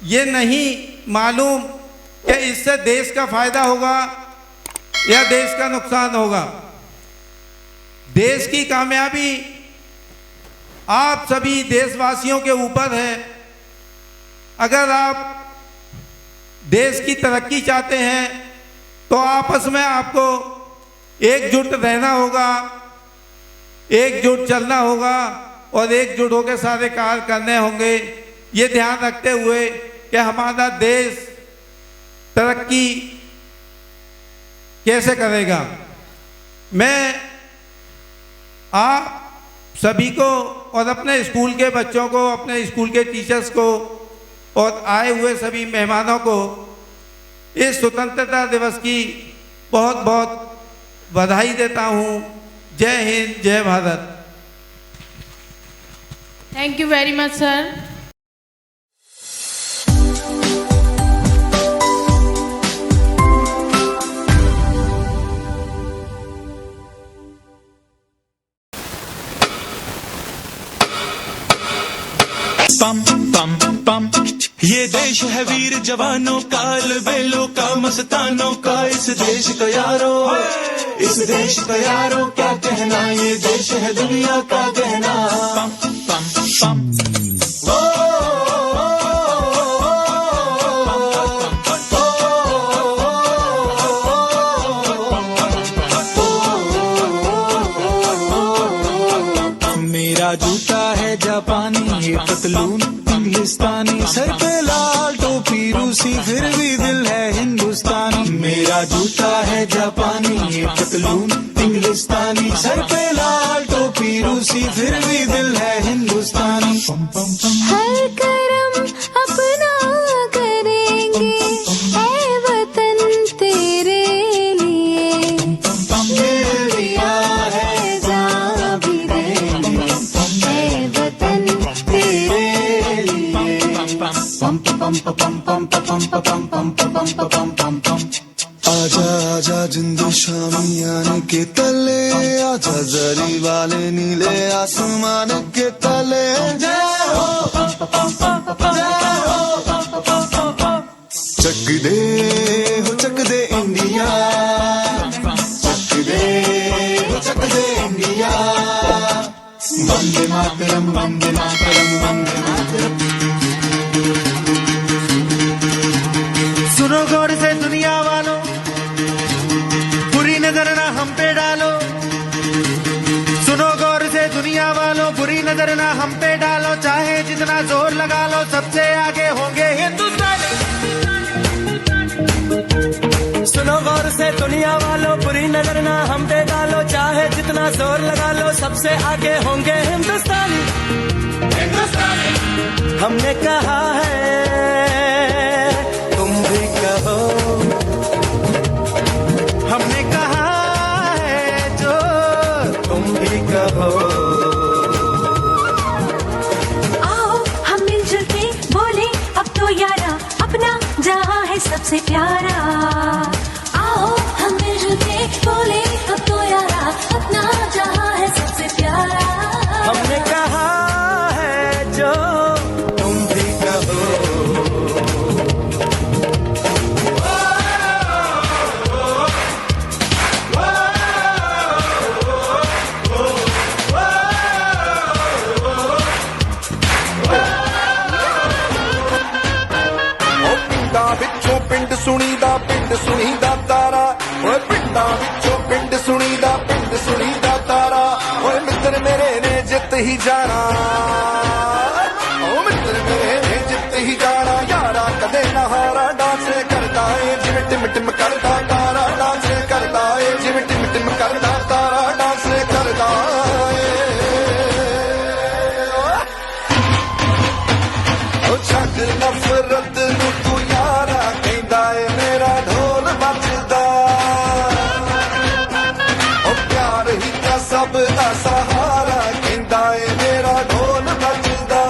ये नहीं मालूम कि इससे देश का फायदा होगा या देश का नुकसान होगा। देश की कामयाबी आप सभी देशवासियों के ऊपर है। अगर आप देश की तरक्की चाहते हैं तो आपस में आपको एकजुट रहना होगा, एकजुट चलना होगा और एकजुट होकर सारे कार्य करने होंगे। ये ध्यान रखते हुए कि हमारा देश तरक्की कैसे करेगा। मैं आप सभी को और अपने स्कूल के बच्चों को, अपने स्कूल के टीचर्स को और आए हुए सभी मेहमानों को इस स्वतंत्रता दिवस की बहुत बहुत बधाई देता हूँ। जय हिंद, जय Bharat. Thank you very much, sir. पम पम पम, ये देश है वीर जवानों का, अलबेलों का, मस्तानों का। इस देश का यारो, इस देश का यारो क्या कहना, ये देश है दुनिया का गहना। पम पम पम, मेरा जूता है जापानी, ये पतलून इंग्लिस्तानी, सर पे लाल टोपी रूसी, फिर भी दिल है हिंदुस्तानी। मेरा जूता है जापानी, ये पतलून इंग्लिस्तानी, सर पे लाल टोपी रूसी, फिर भी दिल है हिंदुस्तानी। हर करम अपना करेंगे ऐ वतन तेरे लिए, दिया है जान भी देंगे ऐ वतन तेरे लिए। पम पम पम पम पम पम पम पम पम पम। आजा आजा जिंदू शामी आने के तले, आजा जरी वाले नीले आसमान के तले। जय हो, जय हो, चक दे हो चक दे इंडिया, चक दे हो चक दे इंडिया। वंदे मातरम, वंदे मातरम, वंदे मातरम। सुनो गौर से दुनिया वालों, बुरी नजर ना हम पे डालो। सुनो गौर से दुनिया वालों, बुरी नजर ना हम पे डालो। चाहे जितना जोर लगा लो, सबसे आगे होंगे हिंदुस्तानी। सुनो गौर से दुनिया वालों, बुरी नजर ना हम पे डालो। चाहे जितना जोर लगा लो, सबसे आगे होंगे हिंदुस्तानी। हिंदुस्तानी हमने कहा है, तुम भी कहो। हमने कहा है जो तुम भी कहो। आओ हम मिलजुल के बोले अब तो यारा, अपना जहां है सबसे प्यारा। आओ हम मिलजुल के बोले अब तो यारा, जित्ते ही जाना ओ मित्र मेरे ने जित्ते ही जाना यारा कदे ना हारा डांस करदा ए जिवें टिम टिम करदा तारा डांस करदा ए जिवें टिम टिम करदा तारा डांस करदा ए ओ छक नफरत नू तू यारा कहंदा ए मेरा ढोल बजदा ओ प्यार ही का सब दा सहारा कहंदा ए मेरा ढोल बजदा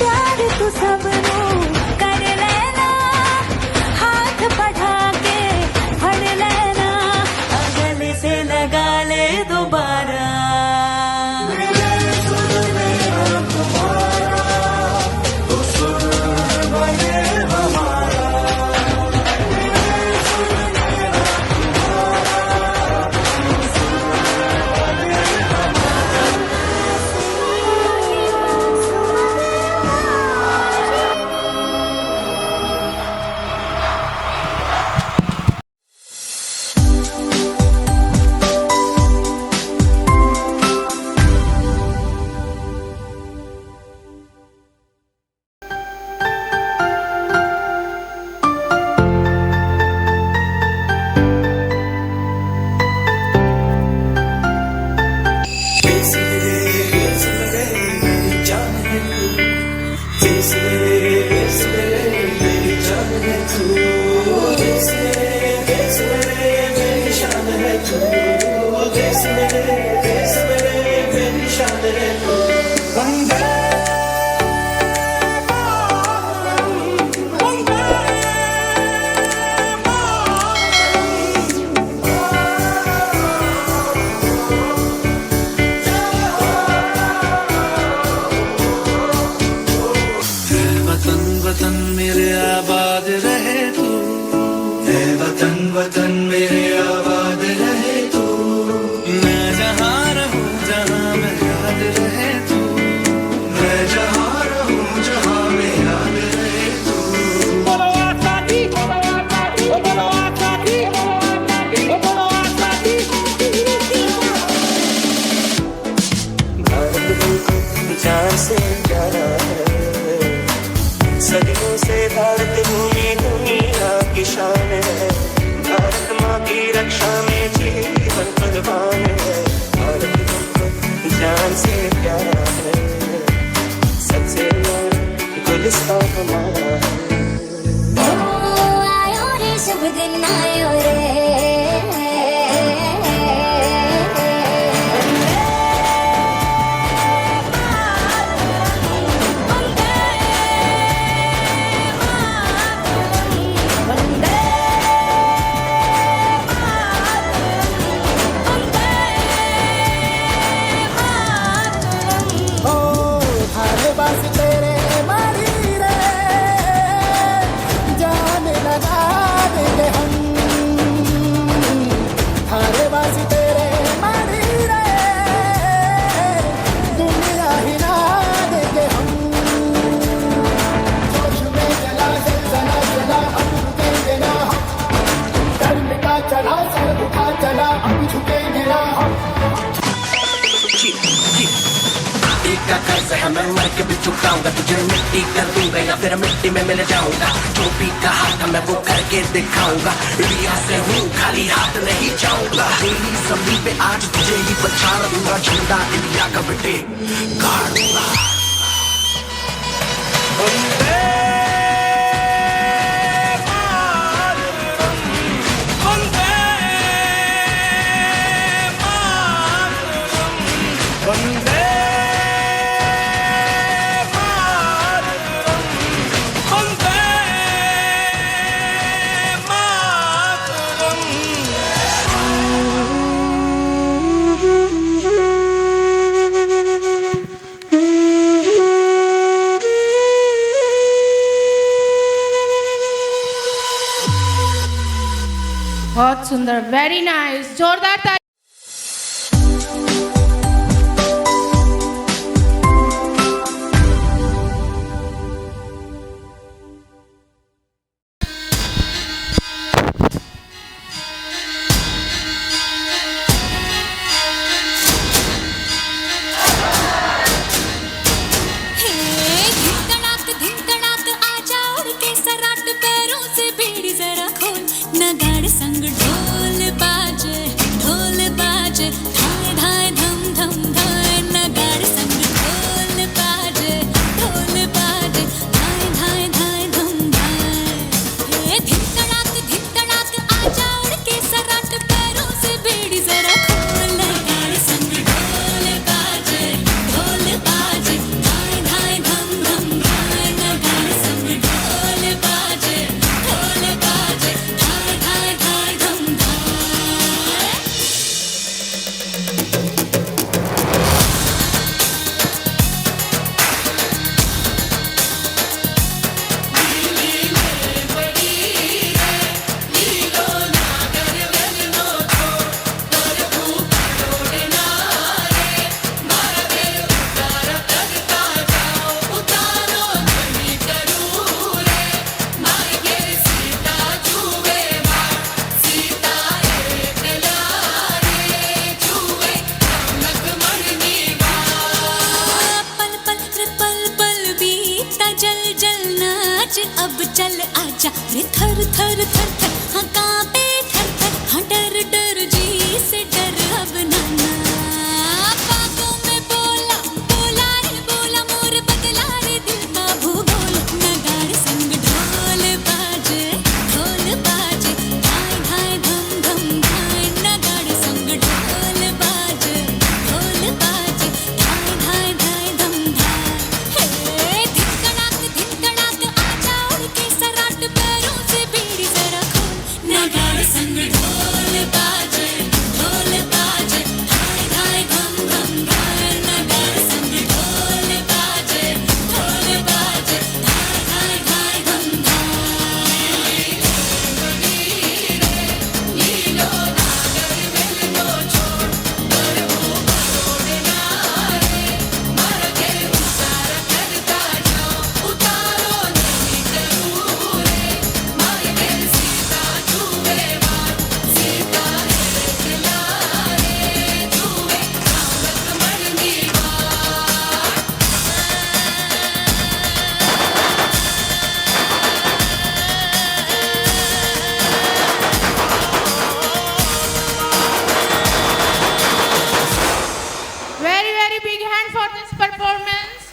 प्यार तू सबनू कर लेना हाथ बढ़ा के फड़ लेना गले से लगा ले दोबारा वतन मेरे आबाद रहे तू है वतन वतन मेरे आबाद रहे तू मैं जहाँ रहूँ जहाँ मैं याद रहे तू मैं जहाँ रहूँ जहाँ मैं याद रहे तू बोलो आसादी बोलो आसादी बोलो आसादी बोलो आसादी भारत को जान से प्यारा है सदियों से भारत भूमि दुनिया की शान है भारत माँ की रक्षा में जीवन कुर्बान है भारत को जान से प्यारा है सबसे गुलिस्तान हमारा है आयो रे शुभ दिन आयो रे का कर्ज है मैं मर के भी चुकाऊंगा तुझे मिट्टी कर दूंगा या फिर मिट्टी में मिल जाऊंगा जो भी कहा था मैं वो करके दिखाऊंगा इंडिया से हूँ खाली हाथ नहीं जाऊंगा मेरी जमीन पे आज तुझे ही बचा दूंगा झंडा इंडिया का बेटे गाड़ूंगा बहुत सुंदर, वेरी नाइस, जोरदार ताली। अब चल आजा रे थर थर थर थर हाँ कांपे थर थर हाँ डर डर जी से डर अब नाना बागों में बोला बोला रे बोला मोर बदला रे दिल का भूगोल नगाड़े संग ढोल बाजे धाय धाय धम धम धाय नगाड़े संग ढोल बाजे धाय धाय धाय धम धाय हे धिकड़ाक आजा उड़ के सराट पैरों से बीड़ी जरा खोल नगाड़े संग ढोल बाजे धाय धाय धम धम धाय नगाड़े संग ढोल बाजे धाय धाय धाय धम Very, very big hand for this performance.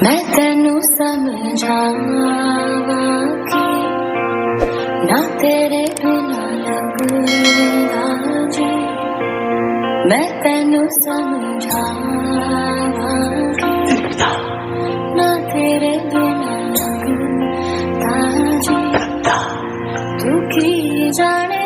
मैं तेनू समझावा कि ना तेरे बिना लगदा जी मैं तेनू समझावा कि ना तेरे बिना लगदा जी तू की जाने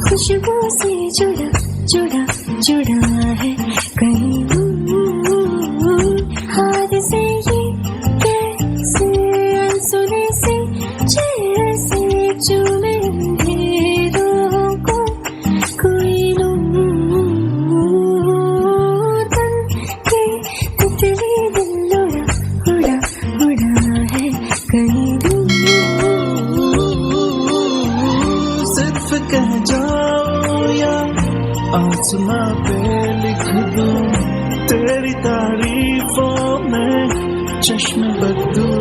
खुशबू से जुड़ा जुड़ा जुड़ा है कहीं हाथ से ये कैसे अनसुने से जैसे चूमे अंधेरों को कोई नूर बन के तितली दिल उड़ा उड़ा उड़ा है कहीं कह जाओ या आसमां पे लिख दूं तेरी तारीफों में चश्मे बदलूं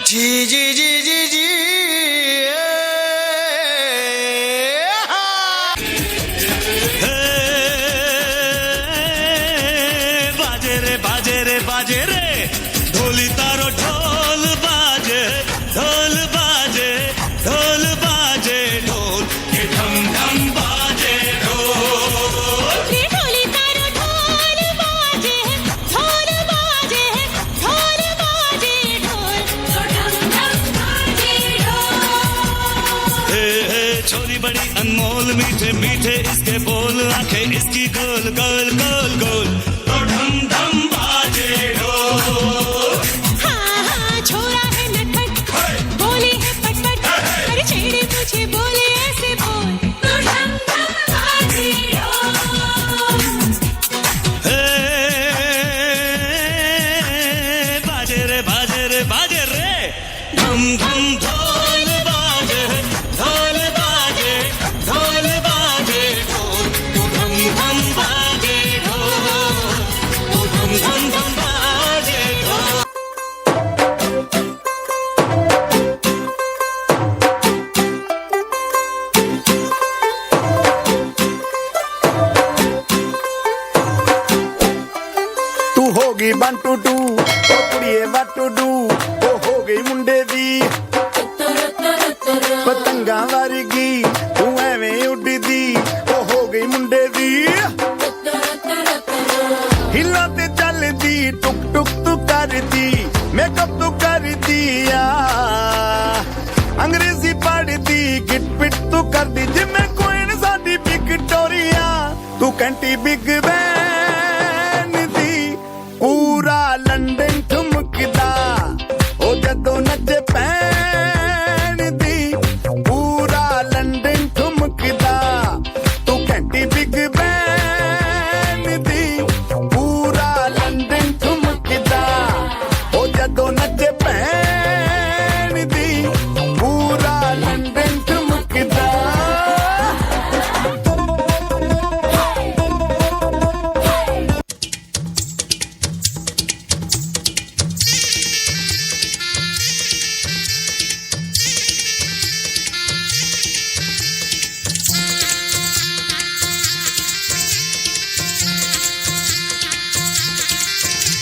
जी जी जी जी जी बाजे रे बाजे रे बाजे रे ढोली तारो ढोल बाजे ढोल बाजे ढोल बाजे ढोल के ढम ढम बाजे ढोल ढोली तारो ढोल बाजे ढोल बाजे ढोल बाजे ढोल ढम ढम बाजे ढोल हे छोरी बड़ी अनमोल मीठे मीठे इसके बोल आंखें इसकी गोल गोल गोल गोल तो ढम ढम बाजे ढोल हाँ हाँ छोरा है नटखट बोले है पटपट अरे छेड़े तुझे बोले ऐसे बोल तो ढम ढम बाजे ढोल हे बाजे रे बाजे रे बाजे रे ढम ढम ढोल बाजे ढोल बाजे ढोल बाजे ढोल तो ढम ढम बाजे ढोल तो ढम ढम ढम बाजे ढोल तू होगी 1 2 2 ओ कुड़िए what to do ओ हो गई मुंडे दी पतंगा वर्गी तू एवें उड़दी ओ हो गई मुंडे दी हिला ते चलदी टुक टुक तू करदी मेकअप तू करदी आ अंग्रेजी पढ़दी गिट पिट तू करदी जिमें कोई साडी विक्टोरिया तू कंटी बिग बैन दी पूरा लंदन ठुमकदा ओ जदों नचे पैन दी पूरा लंदन ठुमकदा तू घंटी बिग बैन दी पूरा लंदन ठुमकदा ओ जदों नचे पैन दी पूरा लंदन ठुमकदा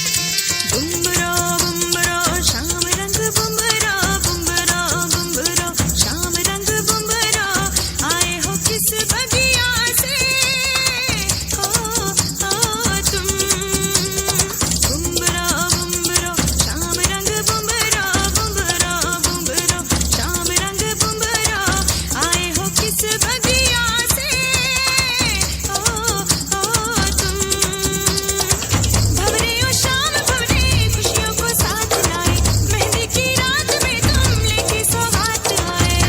बुम्बरा बुम्बरा शाम रंग बुम्बरा बुम्बरा बुम्बरा शाम रंग बुम्बरा आए हो किस बगिया से हो तुम बुम्बरा बुम्बरा शाम रंग बुम्बरा बुम्बरा बुम्बरा शाम रंग बुम्बरा आए हो किस बगिया से हो तुम भवरे ओ शाम भवरे खुशियों को साथ लाए मेहंदी की रात में तुम लेके सौगात आए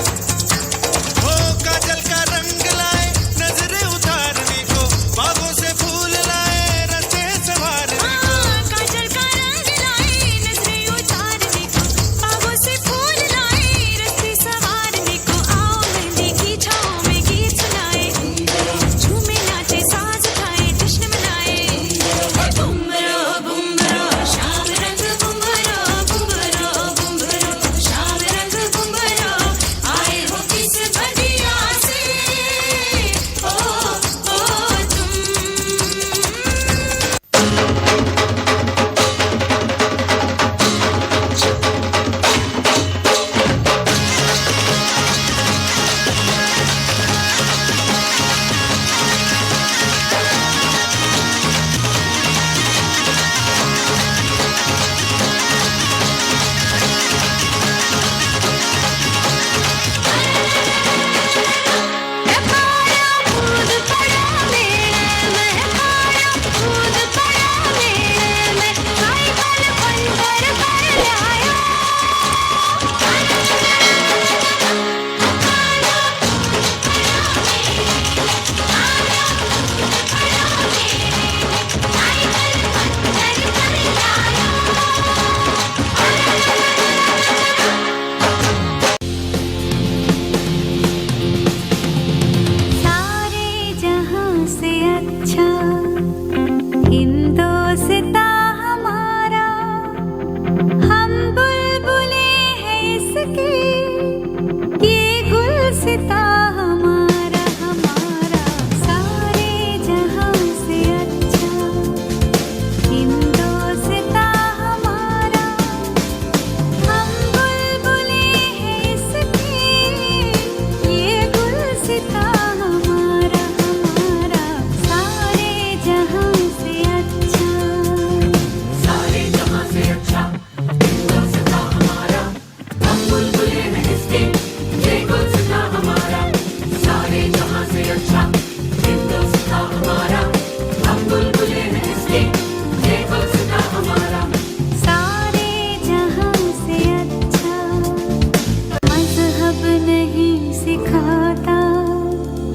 ओ काजल का रंग लाए नजरें उतारने को बागों से फूल लाए रस्ते संवारने को काजल का रंग लाए नजरें उतारने को बागों से फूल लाए रस्ते संवारने को आओ मेहंदी की छाँव में गीत सुनाए झूमे नाचे साज खाए जश्न मनाए बुम्बरा बुम्बरा शाम रंग बुम्बरा बुम्बरा बुम्बरा शाम रंग बुम्बरा आए हो किस बगिया से हो तुम सारे जहां से अच्छा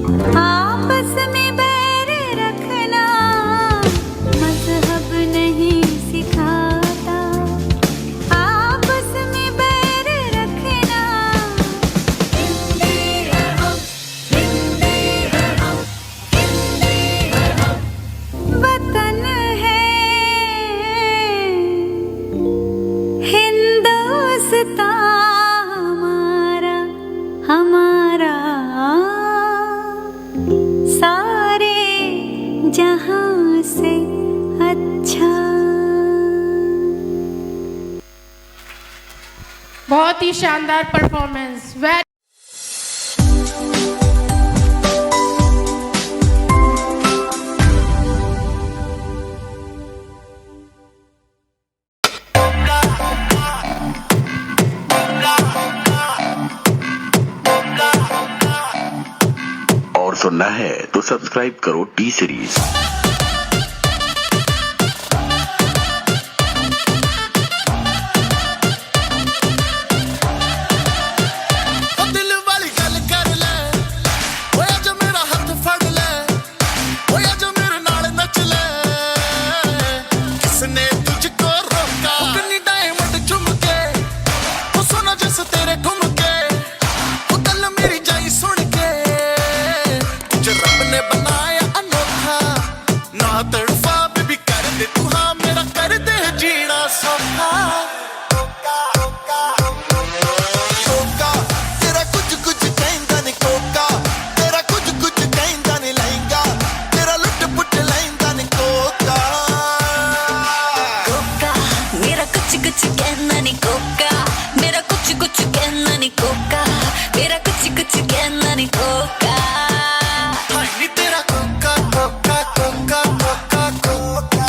आपस में बैर रखना मजहब नहीं सिखाता, आपस में बैर रखना। हिंदी है हम, हिंदी है हम, हिंदी है हम, वतन है हिंदुस्तान हमारा, हमारा सारे जहां से अच्छा। बहुत ही शानदार परफॉर्मेंस। और सुनना है तो सब्सक्राइब करो टी सीरीज। दिल वाली गल कर ले, ओए जो मेरा हाथ फड़ ले, ओए जो मेरे नाल नच ले, किसने तुझको रोका? कन्नी डायमंड झुमके, वो सोना जैसे तेरे घूम के, वो गल मेरी जाई सुन के, तुझे रब ने बनाया अनोखा, ना तड़फा बेबी कर दे तू हाँ, मेरा कर दे जीना सौखा। कोका तेरा कुछ कुछ कहंदा नहीं, कोका तेरा कुछ कुछ कहंदा नहीं, लहंगा तेरा लुट पुट लहंदा नहीं, कोका कोका मेरा कुछ कुछ कहना नहीं, कोका मेरा कुछ कुछ कहना नहीं, कोका मेरा कुछ कुछ कहना नहीं, कोका। हाय नी तेरा Coca Coca Coca Coca Coca.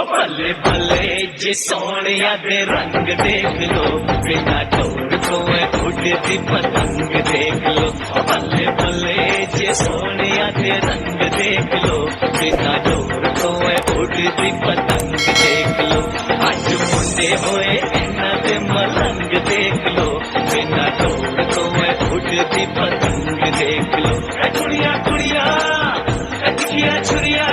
बल्ले बल्ले जे सोनिया दे रंग देख लो, बिना डोर को उड़ती पतंग देख लो। बल्ले बल्ले जे सोनिया दे रंग देख लो, बिना डोर को उड़ती पतंग देख लो। आज मुंडे होए इन्ना दे मलंग देख लो, बिना डोर को उड़ती पतंग देख लो। कुड़िया कुड़िया तिखिया छुरिया,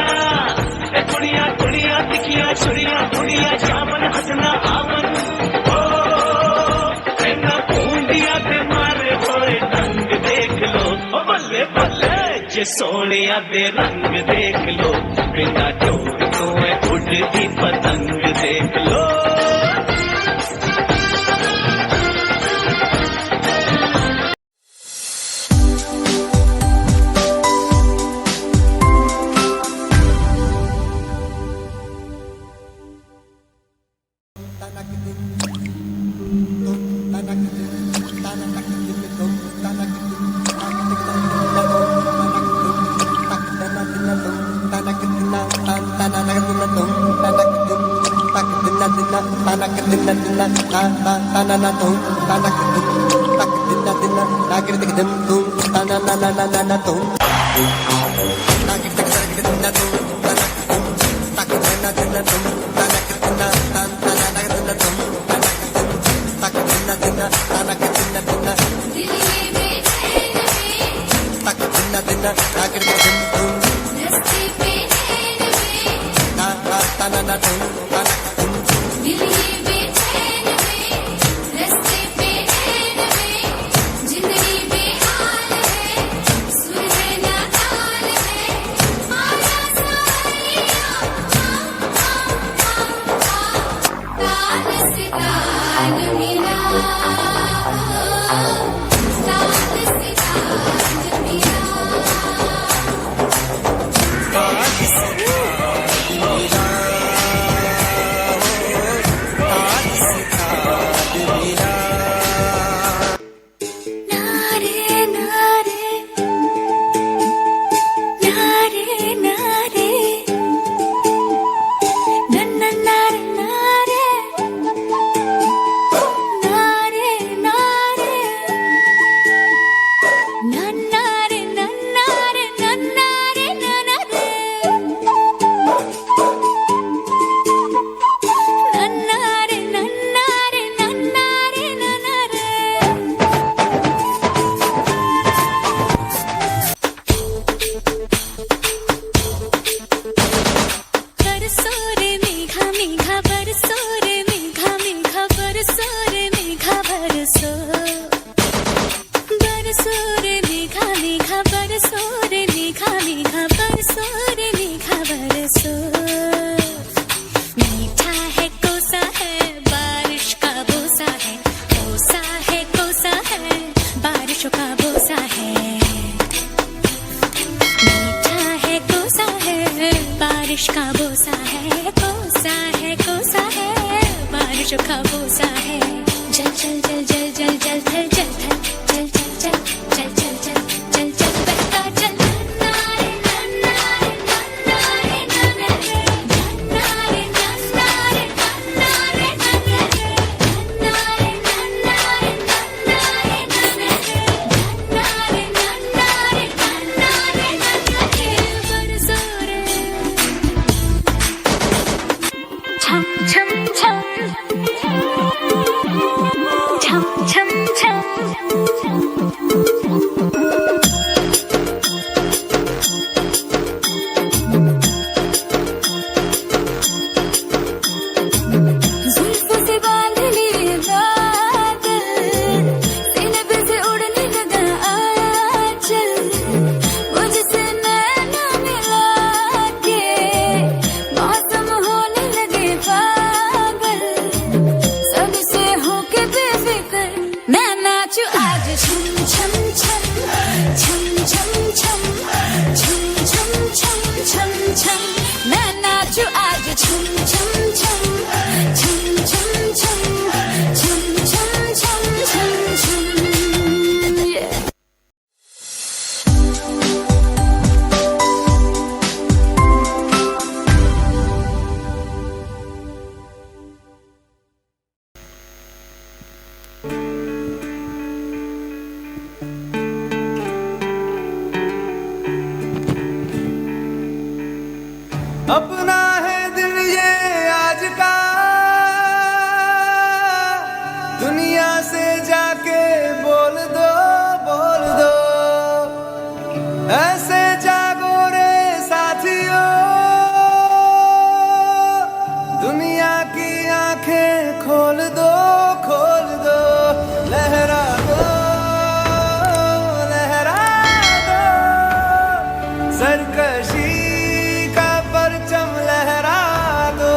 कुड़िया कुड़िया तिखिया छुरिया, कुड़िया जामन हसना आवन, ओ इन्ना पूंडिया दे मारे होए रंग देख लो। बल्ले बल्ले जे सोनिया दे रंग देख लो, बिना डोर को उड़ती पतंग देख लो। जिंदगी बेहाल है, सुर है नादान बरसो, मीठा है कोसा है बारिश का बोसा है, कोसा है कोसा है बारिशों का बोसा है, मीठा है कोसा है बारिश का बोसा है, कोसा है बारिशों का बोसा है। जल जल जल जल जल जल जल जल जल जल जल जल जल जल जल जल बहता जल। छम छम छम छम छम जुल्फों से बांध लिए बादल, सीने पे से उड़ने लगा आंचल, मुझसे नैना मिला के मौसम होने लगे पागल, सबसे होके बेफिक्र मैं नाचूं आज छम छम छम छम छम छम छम छम छम छम छम मैं नाचूं आज छम छम छम छम छम छम छम छम छम छम छम yeah. अपना है दिल ये आज का, दुनिया से जाके बोल दो ऐसे जागो रे साथियों, दुनिया की आंखें खोल दो लहरा दो सरकशी का परचम लहरा दो।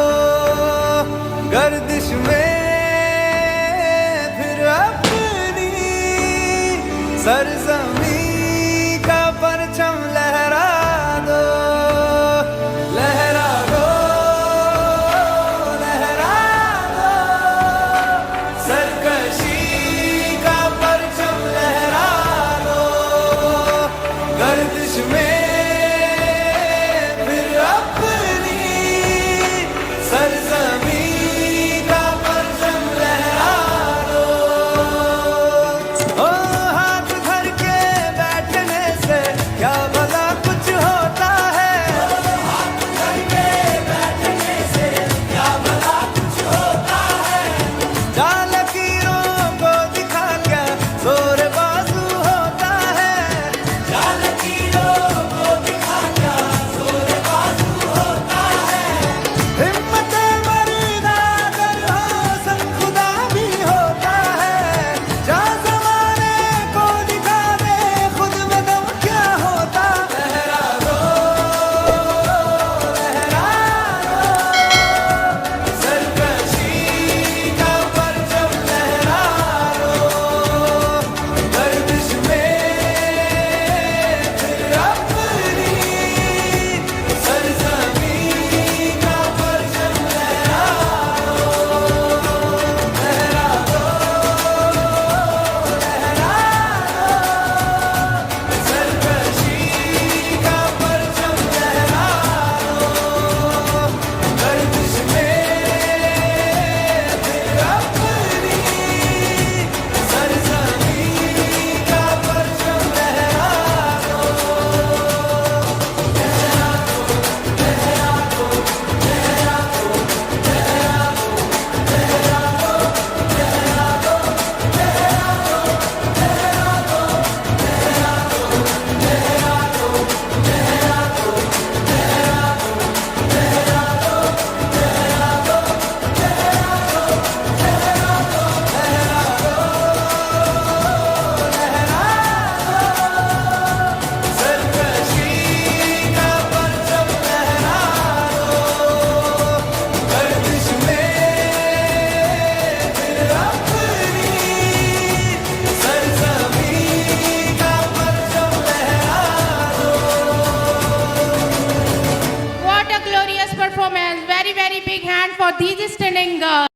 very big hand for these stunning girls.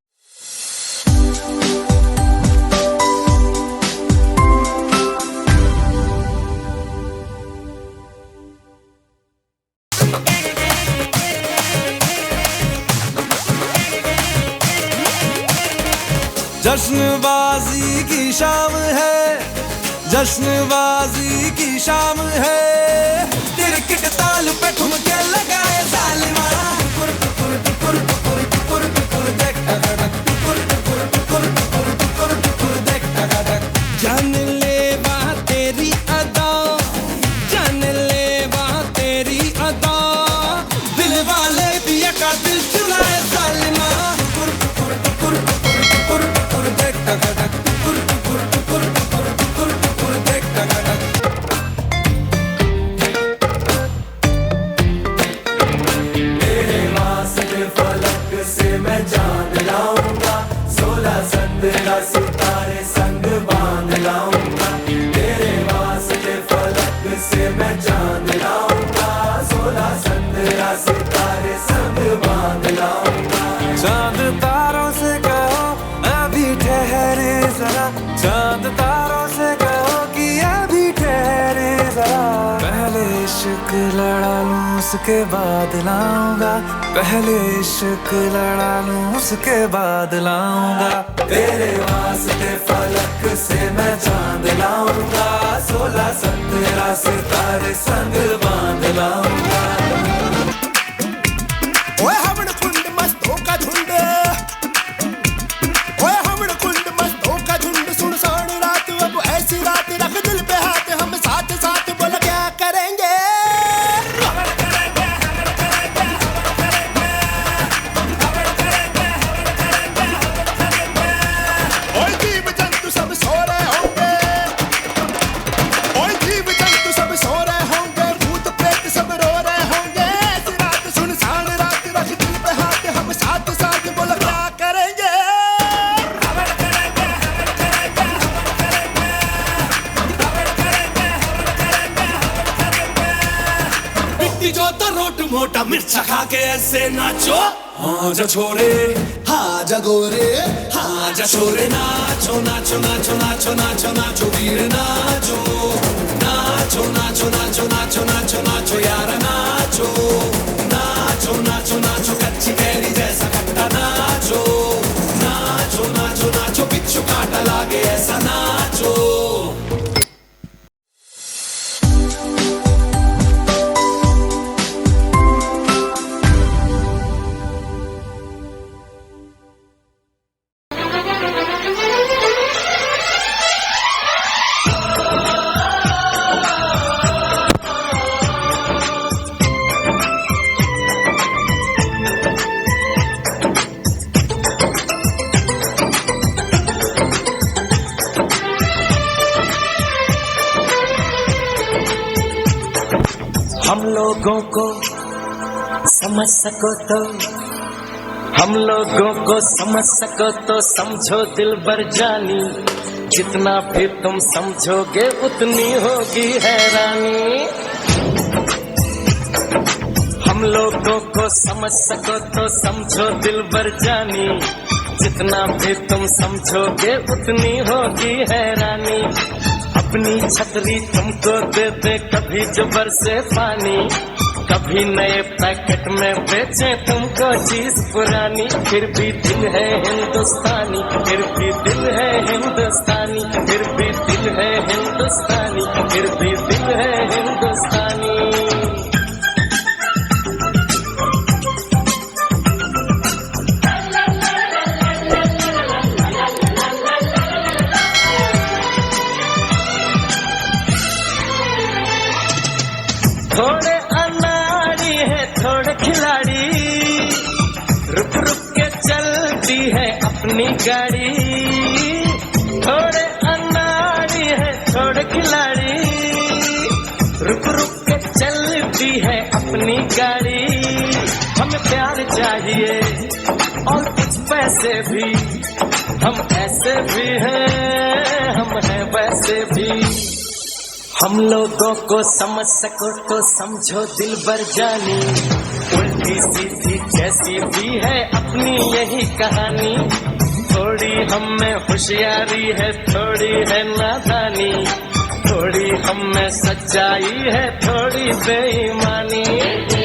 जश्नबाजी की शाम है, जश्नबाजी की शाम है, तिरकिट ताल पे ठुमके लगाए जालिमा। टुकुर टुकुर टुकुर टुकुर टुकुर टुकुर देख टक टुकुर टुकुर टुकुर टुकुर टुकुर टुकुर देख टक। जान ले वहाँ तेरी अदा, जान ले वहाँ तेरी अदा, दिल वाले दिया का दिल चुराए जालिमा। टुकुर टुकुर टुकुर टुकुर टुकुर टुकुर देख टक टुकुर टुकुर टुकुर टुकुर टुकुर टुकुर देख टक। तेरे वास्ते फलक से मैं चांद लाऊंगा, 16 17 सितारे संग बांध लाऊंगा। तेरे वास्ते फलक से मैं चांद लाऊंगा, 16 17 सितारे संग बांध लाऊंगा। चांद तारों से कहो अभी ठहरे जरा, चांद तारों से कहो कि अभी ठहरे जरा। पहले इश्क लड़ा लूं उसके बाद लाऊंगा, पहले इश्क लड़ा लूं उसके बाद लाऊंगा। तेरे वास्ते फलक से मैं चांद लाऊंगा, 16 17 सितारे संग बांध लाऊंगा। ओए हमन कुंड मस्तों का झुंड, ओए हमन कुंड मस्तों का झुंड, सुनसान रात अब ऐसी रात, रख दिल पे हाथ हम साथ साथ, बोला क्या करेंगे। ओए जीव जंतु सब सो रहे होंगे, ओए जीव जंतु सब सो रहे होंगे, भूत प्रेत सब रो रहे होंगे। ऐसी रात सुनसान रात, रख दिल पे हाथ हम साथ साथ, बोला क्या करेंगे। मिट्टी जो तो रोट मोटा मिर्चा खा के ऐसे नाचो। हाँ जा छोरे, हाँ जा गोरे, हाँ जा छोरे, नाचो नाचो नाचो नाचो नाचो नाचो वीर नाचो, नाचो नाचो नाचो नाचो नाचो नाचो यार नाचो, नाचो नाचो नाचो कच्ची कैरी जैसा खट्टा नाचो, नाचो नाचो नाचो बिच्छू काटा लागे ऐसा नाचो। हम लोगों को समझ सको तो, हम लोगों को समझ सको तो समझो दिल भर जानी, जितना भी तुम समझोगे उतनी होगी हैरानी। हम लोगों को समझ सको तो समझो दिल भर जानी, जितना भी तुम समझोगे उतनी होगी हैरानी। अपनी छतरी तुमको दे दे कभी जो बरसे पानी, कभी नए पैकेट में बेचे तुमको चीज पुरानी, फिर भी दिल है हिंदुस्तानी, फिर भी दिल है हिंदुस्तानी, फिर भी दिल है हिंदुस्तानी, फिर भी दिल है हिंदुस्तानी। थोड़े अनाड़ी है थोड़े खिलाड़ी, रुक रुक के चलती है अपनी गाड़ी। थोड़े अनाड़ी है थोड़े खिलाड़ी, रुक रुक के चलती है अपनी गाड़ी। हमें प्यार चाहिए और कुछ पैसे भी, हम ऐसे भी हैं हम हैं वैसे भी। हम लोगों को समझ सको तो समझो दिल भर जानी, उल्टी सीधी जैसी भी है अपनी यही कहानी, थोड़ी हम में होशियारी है, थोड़ी है नादानी, थोड़ी हम में सच्चाई है, थोड़ी बेईमानी।